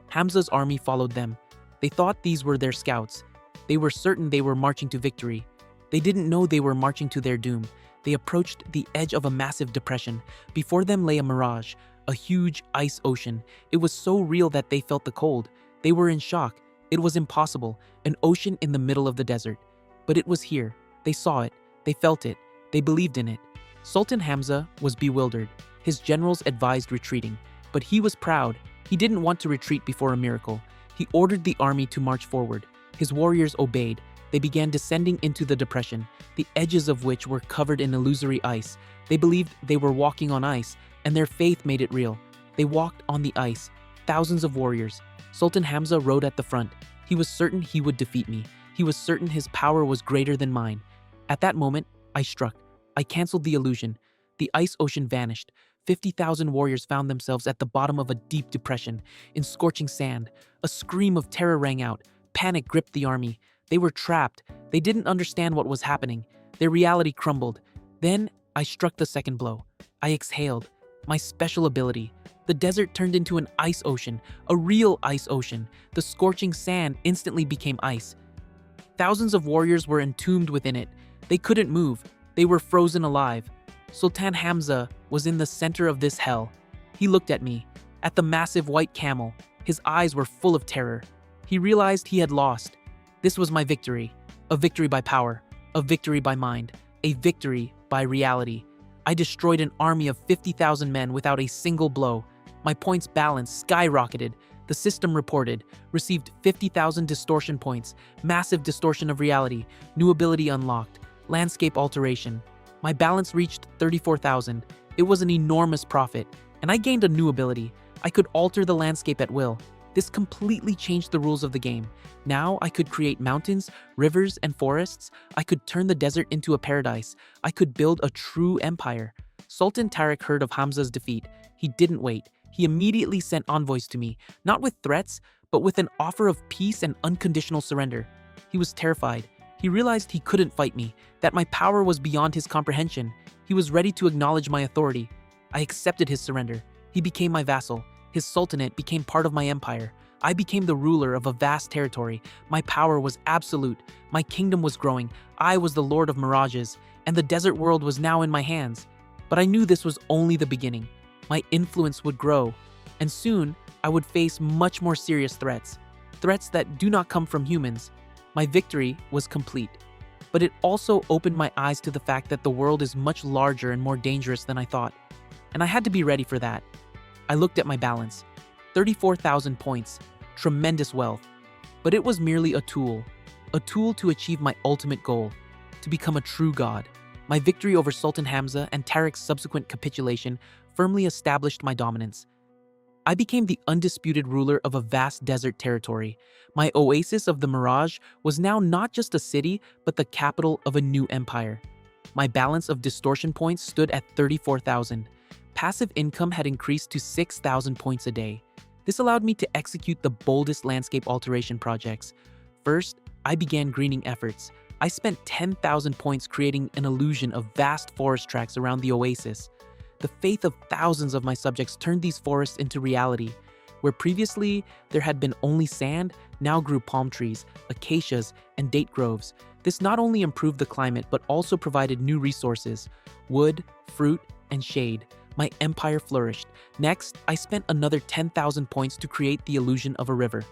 B: Hamza's army followed them. They thought these were their scouts. They were certain they were marching to victory. They didn't know they were marching to their doom. They approached the edge of a massive depression. Before them lay a mirage, a huge ice ocean. It was so real that they felt the cold. They were in shock. It was impossible, an ocean in the middle of the desert. But it was here. They saw it. They felt it. They believed in it. Sultan Hamza was bewildered. His generals advised retreating, but he was proud. He didn't want to retreat before a miracle. He ordered the army to march forward. His warriors obeyed. They began descending into the depression, the edges of which were covered in illusory ice. They believed they were walking on ice, and their faith made it real. They walked on the ice, thousands of warriors. Sultan Hamza rode at the front. He was certain he would defeat me. He was certain his power was greater than mine. At that moment, I struck. I canceled the illusion. The ice ocean vanished. 50,000 warriors found themselves at the bottom of a deep depression, in scorching sand. A scream of terror rang out. Panic gripped the army. They were trapped. They didn't understand what was happening. Their reality crumbled. Then, I struck the second blow. I exhaled. My special ability. The desert turned into an ice ocean, a real ice ocean. The scorching sand instantly became ice. Thousands of warriors were entombed within it. They couldn't move. They were frozen alive. Sultan Hamza was in the center of this hell. He looked at me, at the massive white camel. His eyes were full of terror. He realized he had lost. This was my victory. A victory by power. A victory by mind. A victory by reality. I destroyed an army of 50,000 men without a single blow. My points balance skyrocketed. The system reported, received 50,000 distortion points, massive distortion of reality, new ability unlocked, landscape alteration. My balance reached 34,000. It was an enormous profit, and I gained a new ability. I could alter the landscape at will. This completely changed the rules of the game. Now I could create mountains, rivers, and forests. I could turn the desert into a paradise. I could build a true empire. Sultan Tariq heard of Hamza's defeat. He didn't wait. He immediately sent envoys to me, not with threats, but with an offer of peace and unconditional surrender. He was terrified. He realized he couldn't fight me, that my power was beyond his comprehension. He was ready to acknowledge my authority. I accepted his surrender. He became my vassal. His sultanate became part of my empire. I became the ruler of a vast territory. My power was absolute. My kingdom was growing. I was the lord of mirages, and the desert world was now in my hands. But I knew this was only the beginning. My influence would grow, and soon I would face much more serious threats. Threats that do not come from humans. My victory was complete. But it also opened my eyes to the fact that the world is much larger and more dangerous than I thought. And I had to be ready for that. I looked at my balance. 34,000 points. Tremendous wealth. But it was merely a tool to achieve my ultimate goal, to become a true god. My victory over Sultan Hamza and Tariq's subsequent capitulation firmly established my dominance. I became the undisputed ruler of a vast desert territory. My oasis of the Mirage was now not just a city, but the capital of a new empire. My balance of distortion points stood at 34,000. Passive income had increased to 6,000 points a day. This allowed me to execute the boldest landscape alteration projects. First, I began greening efforts. I spent 10,000 points creating an illusion of vast forest tracts around the oasis. The faith of thousands of my subjects turned these forests into reality. Where previously there had been only sand, now grew palm trees, acacias, and date groves. This not only improved the climate but also provided new resources: wood, fruit, and shade. My empire flourished. Next, I spent another 10,000 points to create the illusion of a river.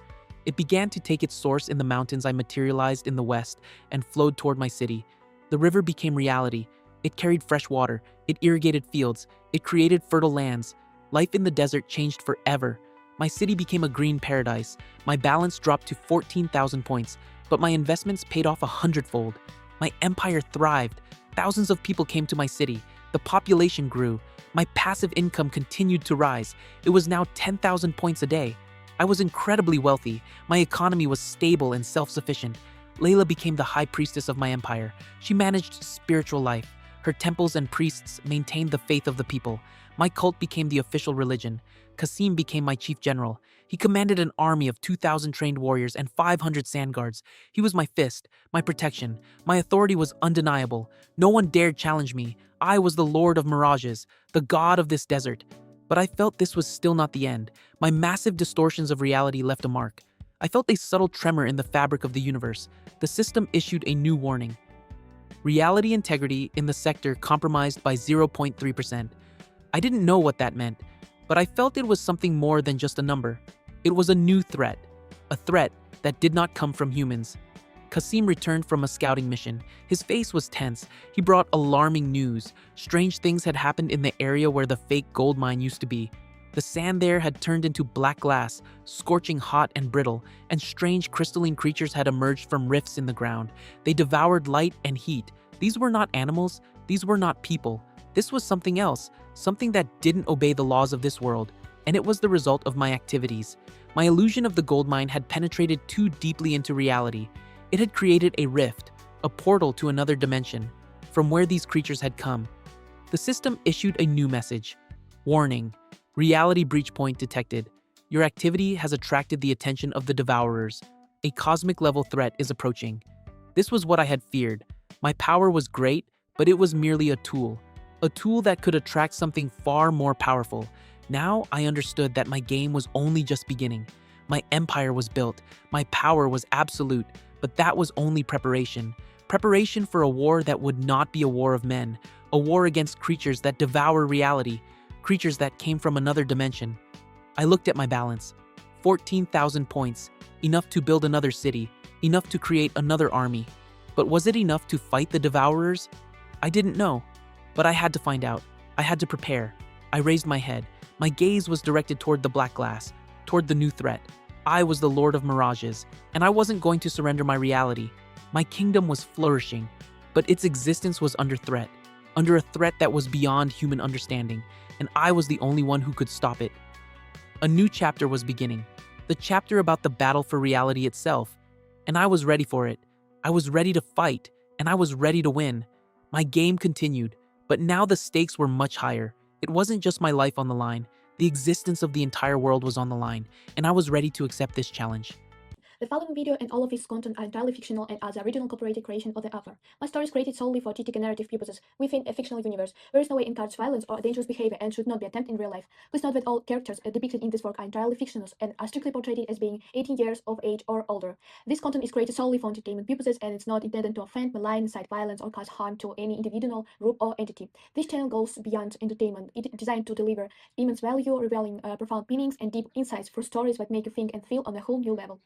B: It began to take its source in the mountains I materialized in the west and flowed toward my city. The river became reality. It carried fresh water. It irrigated fields. It created fertile lands. Life in the desert changed forever. My city became a green paradise. My balance dropped to 14,000 points, but my investments paid off 100-fold. My empire thrived. Thousands of people came to my city. The population grew. My passive income continued to rise. It was now 10,000 points a day. I was incredibly wealthy. My economy was stable and self-sufficient. Layla became the high priestess of my empire. She managed spiritual life. Her temples and priests maintained the faith of the people. My cult became the official religion. Qasim became my chief general. He commanded an army of 2,000 trained warriors and 500 sand guards. He was my fist, my protection. My authority was undeniable. No one dared challenge me. I was the lord of mirages, the god of this desert. But I felt this was still not the end. My massive distortions of reality left a mark. I felt a subtle tremor in the fabric of the universe. The system issued a new warning. Reality integrity in the sector compromised by 0.3%. I didn't know what that meant, but I felt it was something more than just a number. It was a new threat, a threat that did not come from humans. Qasim returned from a scouting mission. His face was tense. He brought alarming news. Strange things had happened in the area where the fake gold mine used to be. The sand there had turned into black glass, scorching hot and brittle, and strange crystalline creatures had emerged from rifts in the ground. They devoured light and heat. These were not animals. These were not people. This was something else, something that didn't obey the laws of this world, and it was the result of my activities. My illusion of the gold mine had penetrated too deeply into reality. It had created a rift, a portal to another dimension, from where these creatures had come. The system issued a new message. Warning. Reality breach point detected. Your activity has attracted the attention of the devourers. A cosmic-level threat is approaching. This was what I had feared. My power was great, but it was merely a tool that could attract something far more powerful. Now I understood that my game was only just beginning. My empire was built. My power was absolute, but that was only preparation. Preparation for a war that would not be a war of men, a war against creatures that devour reality, creatures that came from another dimension. I looked at my balance. 14,000 points, enough to build another city, enough to create another army. But was it enough to fight the devourers? I didn't know, but I had to find out. I had to prepare. I raised my head. My gaze was directed toward the black glass, toward the new threat. I was the lord of mirages, and I wasn't going to surrender my reality. My kingdom was flourishing, but its existence was under threat, under a threat that was beyond human understanding, and I was the only one who could stop it. A new chapter was beginning, the chapter about the battle for reality itself, and I was ready for it. I was ready to fight, and I was ready to win. My game continued, but now the stakes were much higher. It wasn't just my life on the line. The existence of the entire world was on the line, and I was ready to accept this challenge.
A: The following video and all of its content are entirely fictional and as a original copyrighted creation of the author. My story is created solely for artistic and narrative purposes within a fictional universe. There is no way encourage violence or dangerous behavior and should not be attempted in real life. Please note that all characters depicted in this work are entirely fictional and are strictly portrayed as being 18 years of age or older. This content is created solely for entertainment purposes and it's not intended to offend, malign, incite violence, or cause harm to any individual, group, or entity. This channel goes beyond entertainment. It is designed to deliver immense value, revealing profound meanings and deep insights for stories that make you think and feel on a whole new level.